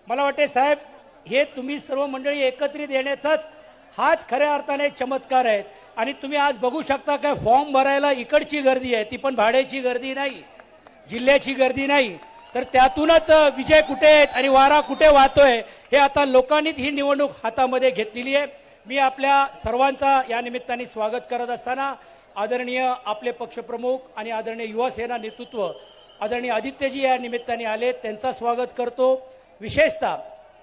मला वाटते साहेब, हे तुम्ही सर्व मंडळी एकत्रित येण्याचाच हाच खऱ्या अर्थाने चमत्कार आहे। आणि तुम्ही आज बघू शकता काय फॉर्म भरायला इकडची गर्दी आहे, ती पण भाड्याची गर्दी नाही, जिल्ह्याची गर्दी नाही। तर त्यातूनच विजय कुठे आहेत आणि वारा कुठे वाहतोय हे आता लोकांनीच ही निवडणूक हातामध्ये घेतलेली आहे। मी आपल्या सर्वांचा या निमित्ताने स्वागत करत असताना आदरणीय आपले पक्षप्रमुख आणि आदरणीय युवासेना नेतृत्व आदरणीय आदित्यजी या निमित्ताने आले, त्यांचा स्वागत करतो। विशेषतः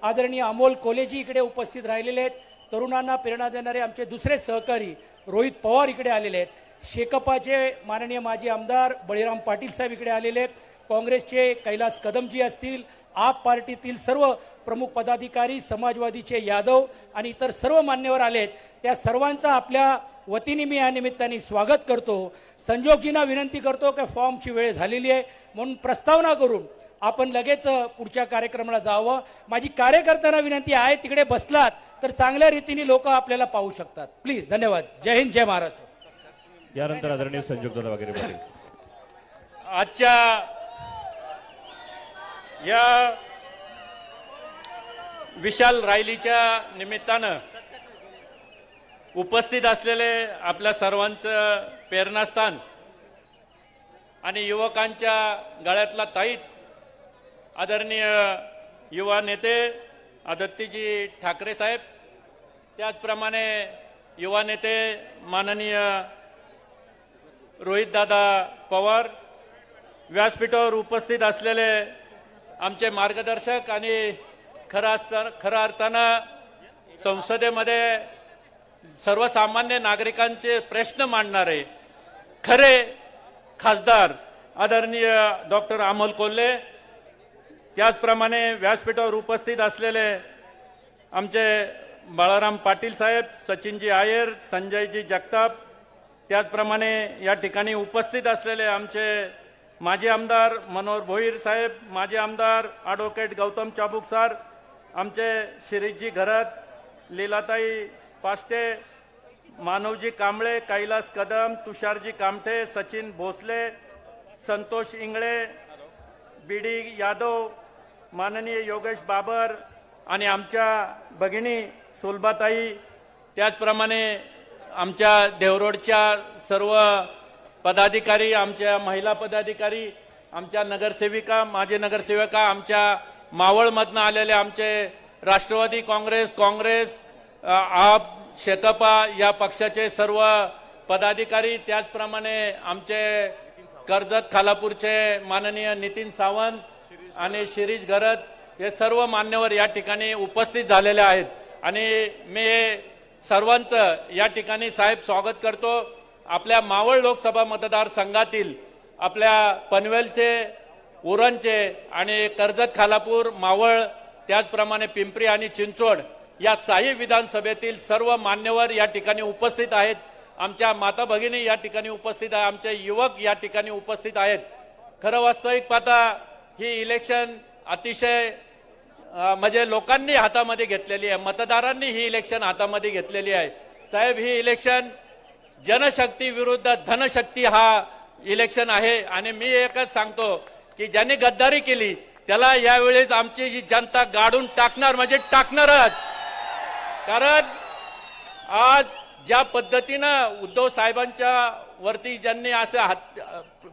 आदरणीय अमोल कोलेजी इकडे उपस्थित राहिलेले आहेत, तरुणांना प्रेरणा देणारे आमचे दुसरे सहकारी रोहित पवार इकडे आलेले आहेत, शेकापचे माननीय माजी आमदार बळीराम पाटील साहेब इकडे आलेले आहेत, काँग्रेसचे कैलास कदमजी असतील, आप पार्टीतील सर्व प्रमुख पदाधिकारी, समाजवादीचे यादव आणि इतर सर्व मान्यवर आलेत। त्या सर्वांचा आपल्या वतीने मी या निमित्ताने स्वागत करतो। संजोगजींना विनंती करतो की फॉर्मची वेळ झालेली आहे म्हणून प्रस्तावना करून आपण लगेच पुढच्या कार्यक्रमाला जावं। माझी कार्यकर्त्यांना विनंती आहे, तिकडे बसलात तर चांगल्या रीतीने लोक आपल्याला पाहू शकतात। प्लीज, धन्यवाद। जय हिंद, जय महाराष्ट्र। यानंतर आदरणीय संजोग दादा वगैरे पाटील। आजच्या या विशाल रॅलीच्या निमित्तानं उपस्थित असलेले आपल्या सर्वांचं प्रेरणास्थान आणि युवकांच्या गळ्यातला ताईत आदरणीय युवा नेते आदित्यजी ठाकरे साहेब, त्याचप्रमाणे युवा नेते माननीय रोहितदादा पवार, व्यासपीठावर उपस्थित असलेले आमचे मार्गदर्शक आणि खऱ्या अर्थानं संसदेमध्ये सर्वसामान्य नागरिकांचे प्रश्न मांडणारे खरे खासदार आदरणीय डॉक्टर अमोल कोल्हे, त्याचप्रमाणे व्यासपीठावर उपस्थित असलेले आमचे बाळाराम पाटील साहेब, सचिनजी आयर, संजयजी जगताप, त्याचप्रमाणे या ठिकाणी उपस्थित असलेले आमचे माजी आमदार मनोहर भोईर साहेब, माजी आमदार ॲडव्होकेट गौतम चाबुक सर, आमचे शिरीषजी घरत, लीलाताई पाष्टे, मानवजी कांबळे, कैलास कदम, तुषारजी कामठे, सचिन भोसले, संतोष इंगळे, बीडी यादव, माननीय योगेश बाबर आणि आमच्या भगिनी सुलभाताई, त्याचप्रमाणे आमच्या देवरोडच्या सर्व पदाधिकारी, आमच्या महिला पदाधिकारी, आमच्या नगरसेविका, माजी नगरसेविका, आमच्या मावळमधनं आलेले आमचे राष्ट्रवादी काँग्रेस, आप, शेकापा या पक्षाचे सर्व पदाधिकारी, त्याचप्रमाणे आमचे कर्जत खालापूरचे माननीय नितीन सावंत आणि शिरीष घरत, हे सर्व मान्यवर या ठिकाणी उपस्थित झालेले आहेत। आणि मी सर्वांचं या ठिकाणी साहेब स्वागत करतो। आपल्या मावळ लोकसभा मतदारसंघातील आपल्या पनवेलचे, उरणचे आणि कर्जत खालापूर, मावळ, त्याचप्रमाणे पिंपरी आणि चिंचवड या 6 विधानसभेतील सर्व मान्यवर या ठिकाणी उपस्थित आहेत। आमच्या माता भगिनी या ठिकाणी उपस्थित आहेत, आमचे युवक या ठिकाणी उपस्थित आहेत। खरं वास्तविक पाहता ही इलेक्शन अतिशय म्हणजे लोकांनी हातामध्ये घेतलेली आहे, मतदारांनी ही इलेक्शन हातामध्ये घेतलेली आहे। साहेब, ही इलेक्शन जनशक्ती विरुद्ध धनशक्ती हा इलेक्शन आहे। आणि मी एकच सांगतो की ज्यांनी गद्दारी केली त्याला यावेळेस आमची जी जनता गाडून टाकणार म्हणजे टाकणारच। कारण आज ज्या पद्धतीनं उद्धव साहेबांच्या वरती ज्यांनी असे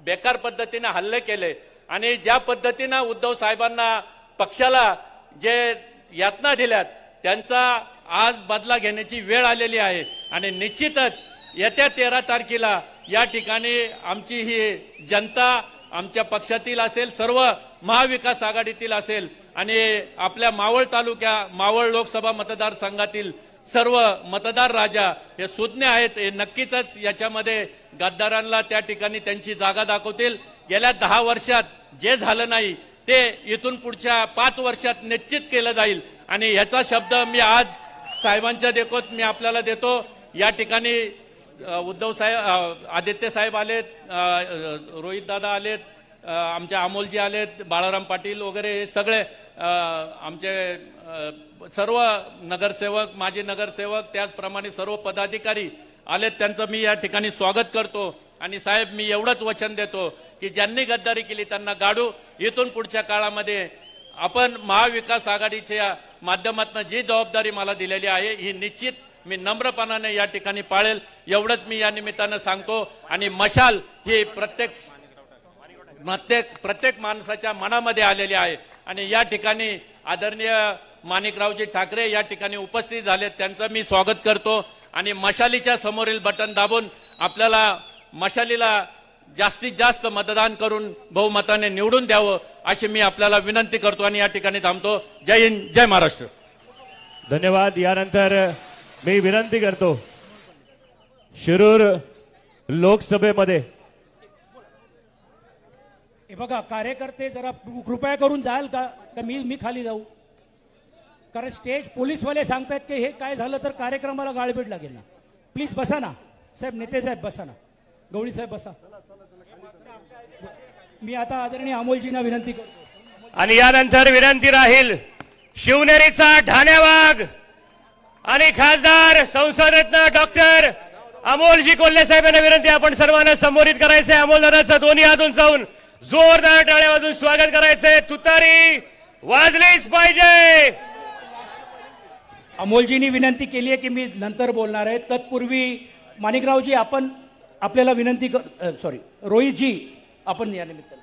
बेकार पद्धतीने हल्ले केले आणि ज्या पद्धतीनं उद्धव साहेबांना पक्षाला जे यातना दिल्यात त्यांचा आज बदला घेण्याची वेळ आलेली आहे। आणि निश्चितच येत्या 13 तारखेला या ठिकाणी आमची ही जनता आमच्या पक्षातील असेल, सर्व महाविकास आघाडीतील असेल आणि आपल्या मावळ लोकसभा मतदारसंघातील सर्व मतदार राजा हे सुज्ञ आहेत। हे नक्कीच याच्यामध्ये गद्दारांना त्या ठिकाणी त्यांची जागा दाखवतील। गेल्या 10 वर्षात जे झालं नाही ते इथून पुढच्या 5 वर्षात निश्चित केलं जाईल। आणि ह्याचा शब्द मी आज साहेबांच्या देखोत मी आपल्याला देतो। या ठिकाणी उद्धव साहेब, आदित्य साहेब आलेत, रोहित दादा आलेत, आमचे अमोलजी आलेत, बाळाराम पाटील वगैरे हे सगळे आमचे सर्व नगरसेवक, माजी नगरसेवक, त्याचप्रमाणे सर्व पदाधिकारी आलेत, त्यांचं मी या ठिकाणी स्वागत करतो। आणि साहेब, मी एवढंच वचन देतो की ज्यांनी गद्दारी केली त्यांना गाडू। इथून पुढच्या काळामध्ये आपण महाविकास आघाडीच्या माध्यमातून जी जबाबदारी मला दिलेली आहे ही निश्चित मी नम्रपणाने या ठिकाणी पाळेल, एवढंच मी या निमित्तानं सांगतो. आणि मशाल ही प्रत्येक माणसाच्या मनामध्ये आलेली आहे आणि या ठिकाणी आदरणीय माणिकरावजी ठाकरे या ठिकाणी उपस्थित झाले, त्यांचं मी स्वागत करतो. आणि मशालीच्या समोरील बटन दाबून आपल्याला मशालीला जास्तीत जास्त मतदान करून बहुमताने निवडून द्यावं अशी मी आपल्याला विनंती करतो आणि या ठिकाणी थांबतो. जय हिंद, जय महाराष्ट्र. धन्यवाद. यानंतर मी विनंती करतो शिरूर लोकसभेमध्ये हे बघा, कार्यकर्ते जरा कृपया करून जाल का मी खाली जाऊ, कारण स्टेज पोलीसवाले सांगतात की हे काय झालं तर कार्यक्रमाला गाळबीड लागेल ना. प्लीज बसा ना साहेब, नेते साहेब बसा ना, गवळी साहेब बसा. मी आता आदरणीय अमोलजींना विनंती करतो. आणि यानंतर विनंती राहील शिवनेरीचा ठाण्यावाग आणि खासदार संसदरत्न डॉक्टर अमोलजी कोल्हे साहेब यांना विनंती, आपण सर्वांना संबोधित करायचे. अमोल दादाचं दोन्ही हातून जाऊन जोरदार टाळ्या वाजून स्वागत करायचंय. तुतारी वाजलीच पाहिजे. अमोलजींनी विनंती केली आहे की मी नंतर बोलणार आहे. तत्पूर्वी माणिकरावजी आपण आपल्याला विनंती सॉरी रोहितजी आपण या निमित्ताने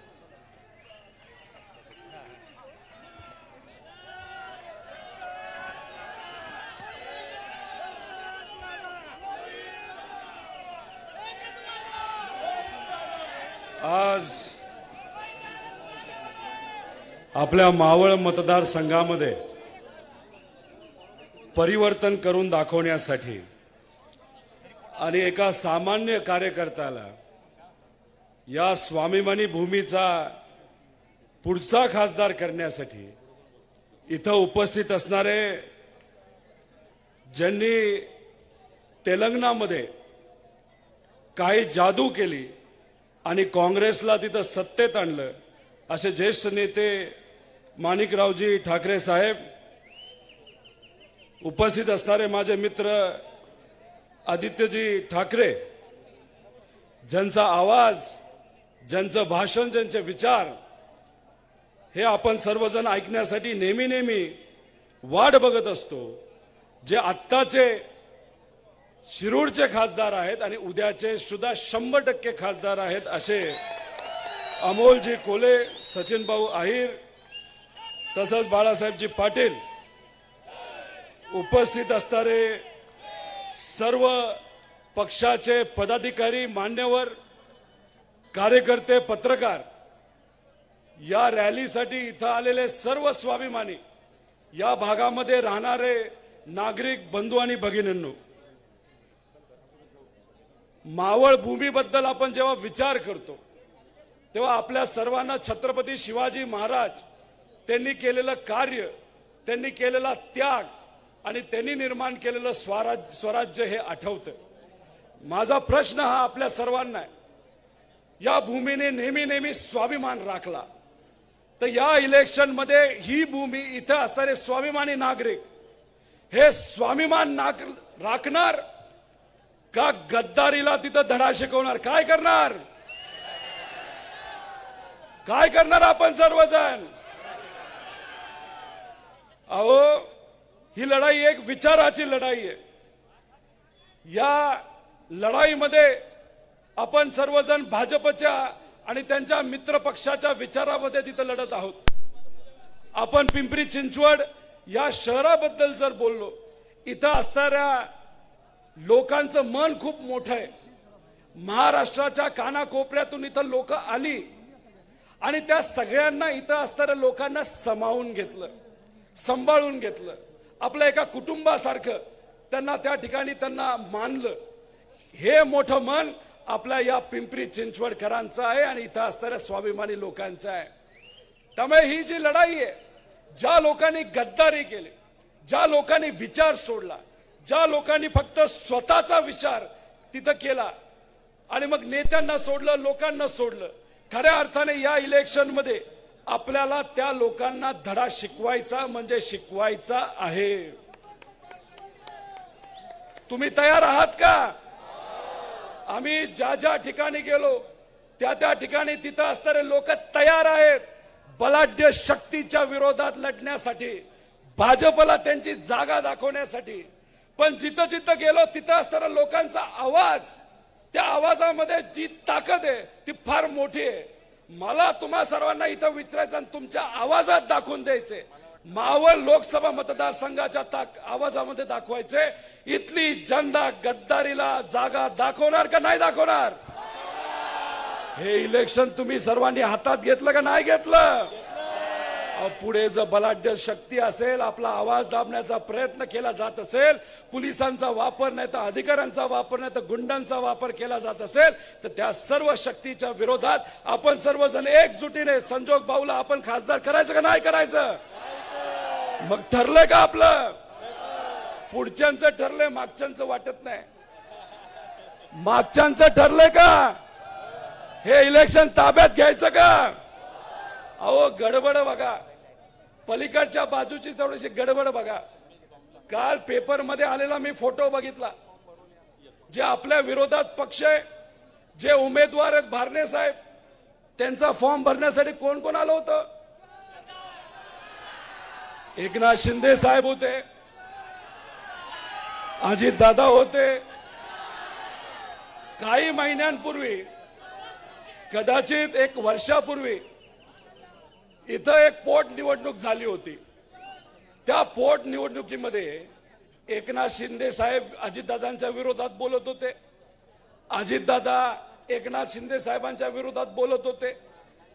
आज आपल्या मावळ मतदारसंघामध्ये परिवर्तन करून दाखवण्यासाठी आणि एका सामान्य कार्यकर्त्याला या स्वाभिमानी भूमीचा पुढचा खासदार करण्यासाठी इथं उपस्थित असणारे, ज्यांनी तेलंगणामध्ये काही जादू केली आणि काँग्रेसला तिथं सत्तेत आणलं, असे ज्येष्ठ नेते माणिकरावजी ठाकरे साहेब, उपस्थित असणारे माझे मित्र आदित्यजी ठाकरे, ज्यांचा आवाज, ज्यांचं भाषण, ज्यांचे विचार हे आपण सर्वजण ऐकण्यासाठी नेहमी नेहमी वाट बघत असतो, जे आत्ताचे शिरूरचे खासदार आहेत आणि उद्याचे सुद्धा 100% खासदार आहेत, असे अमोलजी कोल्हे, सचिन भाऊ आहिर, तसंच बाळासाहेबजी पाटील, उपस्थित असणारे सर्व पक्षाचे पदाधिकारी, मान्यवर, कार्यकर्ते, पत्रकार, या रॅलीसाठी इथं आलेले सर्व स्वाभिमानी, या भागामध्ये राहणारे नागरिक बंधू आणि भगिनींनो, मावळ भूमीबद्दल आपण जेव्हा विचार करतो तेव्हा आपल्या सर्वांना छत्रपती शिवाजी महाराज त्यांनी केलेलं कार्य, त्यांनी केलेला त्याग आणि त्यांनी निर्माण केलेलं स्वराज्य हे आठवतं. माझा प्रश्न हा आपल्या सर्वांना आहे, या भूमीने नेहमी नेहमी स्वाभिमान राखला, तर या इलेक्शन मध्ये ही भूमी, इथं असणारे स्वाभिमानी नागरिक हे स्वाभिमान राखणार का गद्दारीला तिथं धडा शिकवणार? काय करणार? काय करणार आपण सर्वजण? अहो, ही लढाई एक विचाराची लढाई आहे. या लढाईमध्ये आपण सर्वजण भाजपच्या आणि त्यांच्या मित्र पक्षाच्या विचारामध्ये तिथं लढत आहोत. आपण पिंपरी चिंचवड या शहराबद्दल जर बोललो, इथं असणाऱ्या लोकांचं मन खूप मोठं आहे. महाराष्ट्राच्या कानाकोपऱ्यातून इथं लोक आली आणि त्या सगळ्यांना, इथं असणाऱ्या लोकांना सामावून घेतलं, सांभाळून घेतलं, आपल्या एका कुटुंबासारखं त्यांना त्या ठिकाणी त्यांना मानलं. हे मोठं मन आपल्या या पिंपरी चिंचवडकरांचं आहे आणि इथं असणाऱ्या स्वाभिमानी लोकांचं आहे. त्यामुळे ही जी लढाई आहे, ज्या लोकांनी गद्दारी केली, ज्या लोकांनी विचार सोडला, ज्या लोकांनी फक्त स्वतःचा विचार तिथं केला आणि मग नेत्यांना सोडलं, लोकांना सोडलं, खऱ्या अर्थाने या इलेक्शन मध्ये आपल्याला त्या लोकांना धडा शिकवायचा म्हणजे शिकवायचा आहे. तुम्ही तयार आहात का? आम्ही ज्या ज्या ठिकाणी गेलो त्या त्या ठिकाणी तिथं असणारे लोक तयार आहेत. बलाढ्य शक्तीच्या विरोधात लढण्यासाठी, भाजपला त्यांची जागा दाखवण्यासाठी. पण जिथं जिथं गेलो तिथं असताना लोकांचा आवाज, त्या आवाजामध्ये जी ताकद आहे ती फार मोठी आहे. मला तुम्हा सर्वांना इथं विचारायचं आणि तुमच्या आवाजात दाखवून द्यायचे, मावळ लोकसभा मतदारसंघाच्या आवाजामध्ये दाखवायचे, इथली जनता गद्दारीला जागा दाखवणार का नाही दाखवणार? हे इलेक्शन तुम्ही सर्वांनी हातात घेतलं का नाही घेतलं? पुढे जर बलाढ्य शक्ती असेल, आपला आवाज दाबण्याचा प्रयत्न केला जात असेल, पोलिसांचा वापर नाही तर अधिकाऱ्यांचा वापर नाही तर गुंडांचा वापर केला जात असेल, तर त्या सर्व शक्तीच्या विरोधात आपण सर्वजण एकजुटीने संजोग भाऊला आपण खासदार करायचं का नाही करायचं? मग ठरलंय का आपलं? पुढच्यांचं ठरलंय, मागच्यांचं वाटत नाही. मागच्यांचं ठरलंय का हे इलेक्शन ताब्यात घ्यायचं का? अहो गडबड बघा, पलीकडच्या बाजूची थोडीशी गडबड बघा. काल पेपर मध्ये आलेला मी फोटो बघितला, जे आपल्या विरोधात पक्ष आहे, जे उमेदवार आहेत भारणे साहेब, त्यांचा फॉर्म भरण्यासाठी कोण कोण आलं होतं? एकनाथ शिंदे साहेब होते, अजित दादा होते. काही महिन्यांपूर्वी, कदाचित एक वर्षापूर्वी इथं एक पोट निवडणूक झाली होती. त्या पोट निवडणुकीमध्ये एकनाथ शिंदे साहेब अजितदादांच्या विरोधात बोलत होते, अजितदादा एकनाथ शिंदे साहेबांच्या विरोधात बोलत होते,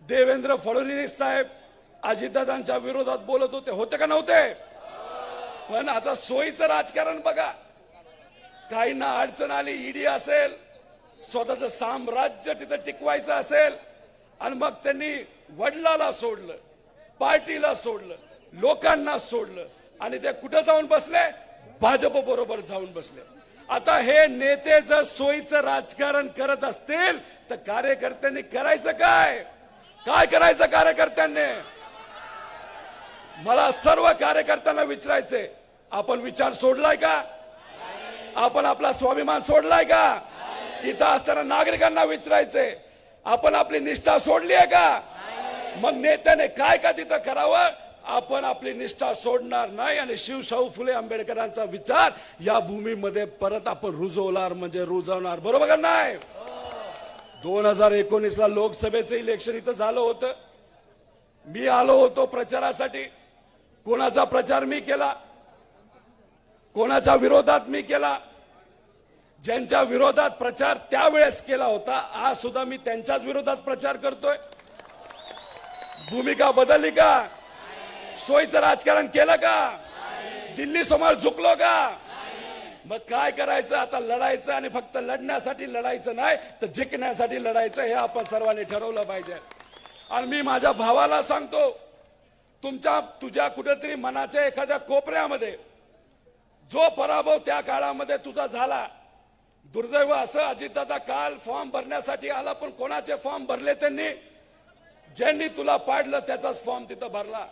देवेंद्र फडणवीस साहेब अजितदादांच्या विरोधात बोलत होते. होते का नव्हते? पण आता सोयीचं राजकारण बघा. काहींना अडचण आली, ईडी असेल, स्वतःचं साम्राज्य तिथं टिकवायचं असेल, आणि मग त्यांनी वडिलाला सोडलं, पार्टीला सोडलं, लोकांना सोडलं, आणि ते कुठं जाऊन बसले? भाजप बरोबर जाऊन बसले. आता हे नेते जर सोयीचं राजकारण करत असतील तर कार्यकर्त्यांनी करायचं काय? काय करायचं कार्यकर्त्यांनी? मला सर्व कार्यकर्त्यांना विचारायचंय, आपण विचार सोडलाय का? आपण आपला स्वाभिमान सोडलाय का? इथं असताना नागरिकांना विचारायचंय, आपण आपली निष्ठा सोडली आहे का? मग नेत्याने काय का तिथं करावं? आपण आपली निष्ठा सोडणार नाही आणि शिवशाहू फुले आंबेडकरांचा विचार या भूमीमध्ये परत आपण रुजवणार, म्हणजे रुजवणार. बरोबर का नाही? 2019ला लोकसभेचं इलेक्शन इथं झालं होतं. मी आलो होतो प्रचारासाठी. कोणाचा प्रचार मी केला? कोणाच्या विरोधात मी केला? ज्यांच्या विरोधात प्रचार त्यावेळेस केला होता, आज सुद्धा मी त्यांच्याच विरोधात प्रचार करतोय. भूमिका बदलली का? सोयीचं राजकारण केलं का? दिल्ली समोर झुकलो का? मग काय करायचं? आता लढायचं, आणि फक्त लढण्यासाठी लढायचं नाही तर जिंकण्यासाठी लढायचं, हे आपण सर्वांनी ठरवलं पाहिजे. आणि मी माझ्या भावाला सांगतो, तुझ्या कुठेतरी मनाच्या एखाद्या कोपऱ्यामध्ये जो पराभव त्या काळामध्ये तुझा झाला, दुर्दैव असं अजितदादा काल फॉर्म भरण्यासाठी आला, पण कोणाचे फॉर्म भरले? त्यांनी ज्यांनी तुला पाडलं त्याचाच फॉर्म तिथं भरला.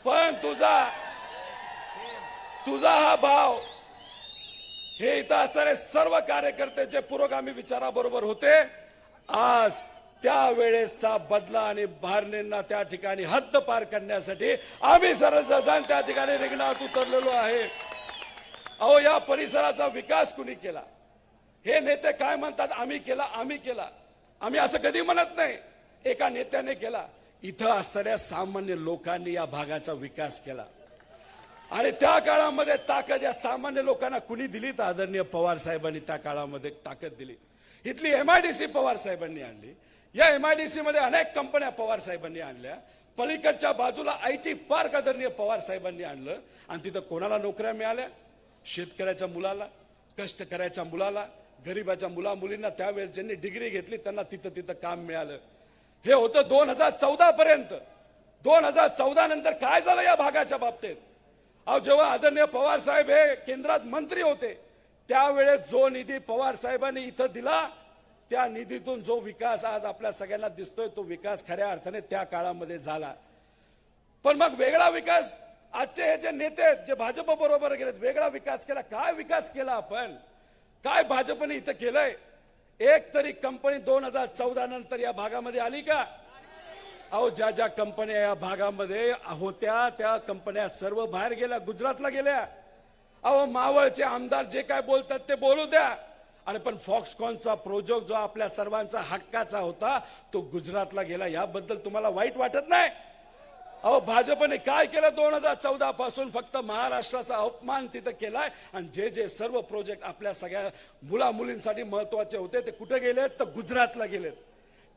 पण तुझा हा भाव, हे इथं असणारे सर्व कार्यकर्ते जे पुरोगामी विचाराबरोबर होते, आज त्यावेळेचा बदला आणि भारणेंना त्या ठिकाणी हद्द पार करण्यासाठी आम्ही सर्वजण त्या ठिकाणी रिंगणात उतरलेलो आहे. अहो, या परिसराचा विकास कुणी केला? हे नेते काय म्हणतात? आम्ही केला, आम्ही केला. आम्ही असं कधी म्हणत नाही, एका नेत्याने केला. इथं असणाऱ्या सामान्य लोकांनी या भागाचा विकास केला, आणि त्या काळामध्ये ताकद या सामान्य लोकांना कुणी दिली? तर आदरणीय पवार साहेबांनी त्या काळामध्ये ताकद दिली. इथली MIDC पवार साहेबांनी आणली. या MIDC मध्ये अनेक कंपन्या पवार साहेबांनी आणल्या. पलीकडच्या बाजूला IT पार्क आदरणीय पवार साहेबांनी आणलं, आणि तिथं कोणाला नोकऱ्या मिळाल्या? शेतकऱ्याच्या मुलाला, कष्टकऱ्याच्या मुलाला, गरीबाच्या मुला मुलींना त्यावेळेस ज्यांनी डिग्री घेतली त्यांना तिथं काम मिळालं. हे होतं 2014 पर्यंत. 2014 नंतर काय झालं या भागाच्या बाबतीत? अहो, जेव्हा आदरणीय पवार साहेब हे केंद्रात मंत्री होते, त्यावेळेस जो निधी पवार साहेबांनी इथं दिला, त्या निधीतून जो विकास आज आपल्या सगळ्यांना दिसतोय, तो विकास खऱ्या अर्थाने त्या काळामध्ये झाला. पण मग वेगळा विकास आजचे हे जे नेते आहेत, जे भाजप बरोबर गेलेत, वेगळा विकास केला. काय विकास केला आपण? काय भाजपने इथं केलंय? एक तरी कंपनी 2014 नंतर या भागामध्ये आली का? अहो ज्या ज्या कंपन्या या भागामध्ये होत्या त्या कंपन्या सर्व बाहेर गेल्या, गुजरातला गेल्या. अहो मावळचे आमदार जे काय बोलतात ते बोलू द्या. आणि पण फॉक्सकॉनचा प्रोजेक्ट जो आपल्या सर्वांचा हक्काचा होता तो गुजरातला गेला, याबद्दल तुम्हाला वाईट वाटत नाही? अहो भाजपने काय केलं 2014 पासून? फक्त महाराष्ट्राचा अपमान तिथं केलाय. आणि जे जे सर्व प्रोजेक्ट आपल्या सगळ्या मुला मुलींसाठी महत्वाचे होते ते कुठे गेलेत? तर गुजरातला गेलेत.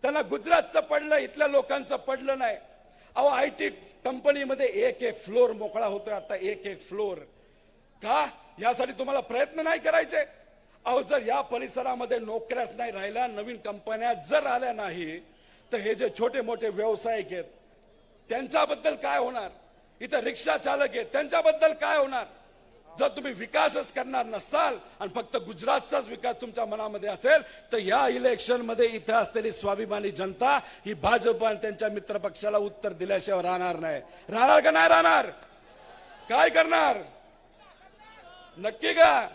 त्यांना गुजरातचं पडलं, इथल्या लोकांचं पडलं नाही. अहो IT कंपनीमध्ये एक एक फ्लोर मोकळा होतोय आता, एक एक फ्लोर. का? यासाठी तुम्हाला प्रयत्न नाही करायचे? अहो जर या परिसरामध्ये नोकऱ्याच नाही राहिल्या, नवीन कंपन्या जर आल्या नाही, तर हे जे छोटे मोठे व्यावसायिक आहेत त्यांच्याबद्दल काय होणार? इथं रिक्षा चालक आहेत त्यांच्याबद्दल काय होणार? जर तुम्ही विकासच करणार नसाल आणि फक्त गुजरातचाच विकास तुमच्या मनामध्ये असेल, तर या इलेक्शन मध्ये इथं असलेली स्वाभिमानी जनता ही भाजप आणि त्यांच्या मित्र पक्षाला उत्तर दिल्याशिवाय राहणार नाही. राहणार का नाही राहणार? काय करणार? नक्की का?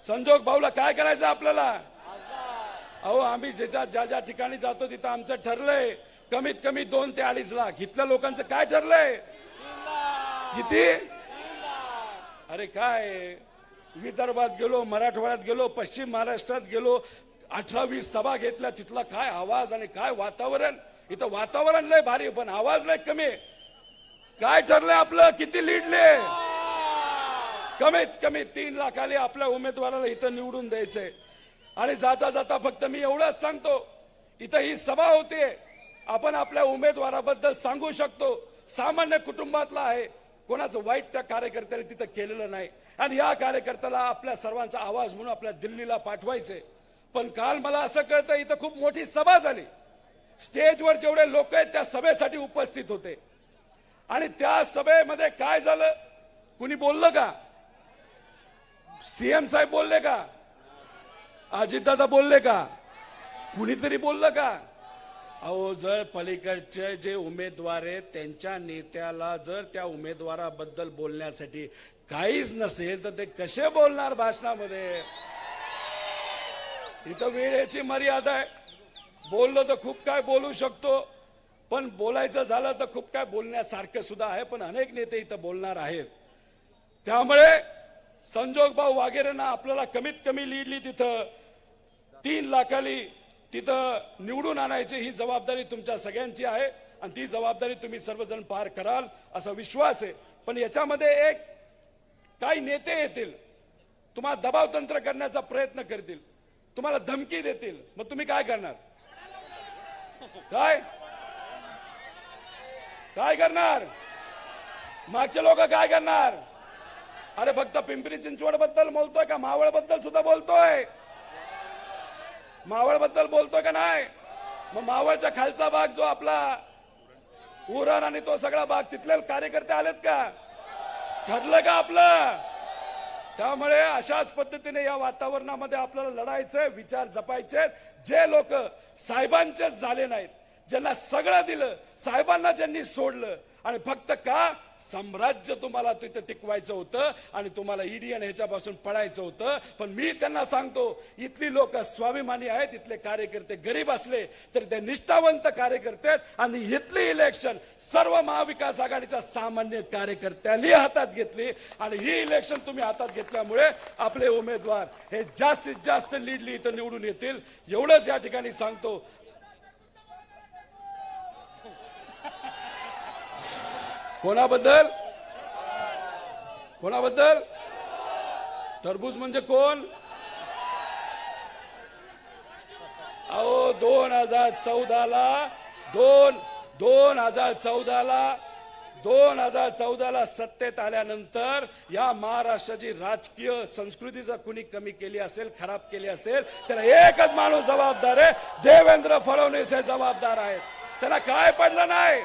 संजोग भाऊला काय करायचं आपल्याला? अहो आम्ही ज्या ज्या ठिकाणी जातो तिथं आमचं ठरलंय कमीत कमी 2 ते 2.5 लाख. इथल्या लोकांचं काय ठरलंय? किती? अरे काय, विदर्भात गेलो, मराठवाड्यात गेलो, पश्चिम महाराष्ट्रात गेलो, 18-20 सभा घेतल्या. तिथला काय आवाज आणि काय वातावरण. इथं वातावरण लय भारी पण आवाज लय कमी. काय ठरलंय आपलं? किती लीडले? कमीत कमी 3 लाखाली आपल्या उमेदवाराला इथं निवडून द्यायचंय. आणि जाता जाता फक्त मी एवढंच सांगतो, इथं ही सभा होते, आपण आपल्या उमेदवाराबद्दल सांगू शकतो. सामान्य कुटुंबातला आहे, कोणाचं वाईट त्या कार्यकर्त्याने तिथं केलेलं नाही. आणि या कार्यकर्त्याला आपल्या सर्वांचा आवाज म्हणून आपल्या दिल्लीला पाठवायचंय. पण काल मला असं कळतं इथं खूप मोठी सभा झाली. स्टेजवर जेवढे लोक आहेत त्या सभेसाठी उपस्थित होते. आणि त्या सभेमध्ये काय झालं? कुणी बोललं का? सीएम साहेब बोलले का? अजितदादा बोलले का? कुणीतरी बोललं का? अहो जर पलीकडचे जे उमेदवार आहेत त्यांच्या नेत्याला जर त्या उमेदवाराबद्दल बोलण्यासाठी काहीच नसेल तर ते कसे बोलणार भाषणामध्ये? इथं वेळेची मर्यादा आहे. बोललो तर खूप काय बोलू शकतो, पण बोलायचं झालं तर खूप काय बोलण्यासारखं सुद्धा आहे. पण अनेक नेते इथं बोलणार आहेत. त्यामुळे संजोग भाऊ वगैरेंना आपल्याला कमीत कमी लीडली तिथं 3 लाखाली तिथं निवडून आणायची ही जबाबदारी तुमच्या सगळ्यांची आहे. आणि ती जबाबदारी तुम्ही सर्वजण पार कराल असा विश्वास आहे. पण याच्यामध्ये एक काही नेते येतील, तुम्हाला दबाव तंत्र करण्याचा प्रयत्न करतील, तुम्हाला धमकी देतील. मग तुम्ही काय करणार? काय काय करणार? मागचे लोक काय करणार? अरे फक्त पिंपरी चिंचवड बद्दल बोलतोय का? मावळ बद्दल सुद्धा बोलतोय? मावळ बद्दल बोलतोय का नाही? मग मावळच्या खालचा भाग जो आपला उरण आणि तो सगळा भाग तिथले कार्यकर्ते आलेत का? ठरलं का आपलं? त्यामुळे अशाच पद्धतीने या वातावरणामध्ये आपल्याला लढायचंय, विचार जपायचे. जे लोक साहेबांचेच झाले नाहीत, ज्यांना सगळं दिलं, साहेबांना ज्यांनी सोडलं आणि फक्त का साम्राज्य तुम्हाला तिथे टिकवायचं होतं आणि तुम्हाला ईडी आणि ह्याच्यापासून पडायचं होतं. पण मी त्यांना सांगतो, इथली लोक स्वाभिमानी आहेत, इथले कार्यकर्ते गरीब असले तरी ते निष्ठावंत कार्यकर्ते आहेत. आणि इथली इलेक्शन सर्व महाविकास आघाडीच्या सामान्य कार्यकर्त्यांनी हातात घेतली. आणि ही इलेक्शन तुम्ही हातात घेतल्यामुळे आपले उमेदवार हे जास्तीत जास्त लीडली इथं निवडून येतील. एवढंच या ठिकाणी सांगतो. कोणाबद्दल? कोणाबद्दल? टरबूज म्हणजे कोण? अहो 2014ला सत्तेत आल्यानंतर या महाराष्ट्राची राजकीय संस्कृती जर कुणी कमी केली असेल, खराब केली असेल, त्याला एकच माणूस जबाबदार आहे, देवेंद्र फडणवीस हे जबाबदार आहेत. त्यांना काय पडलं नाही?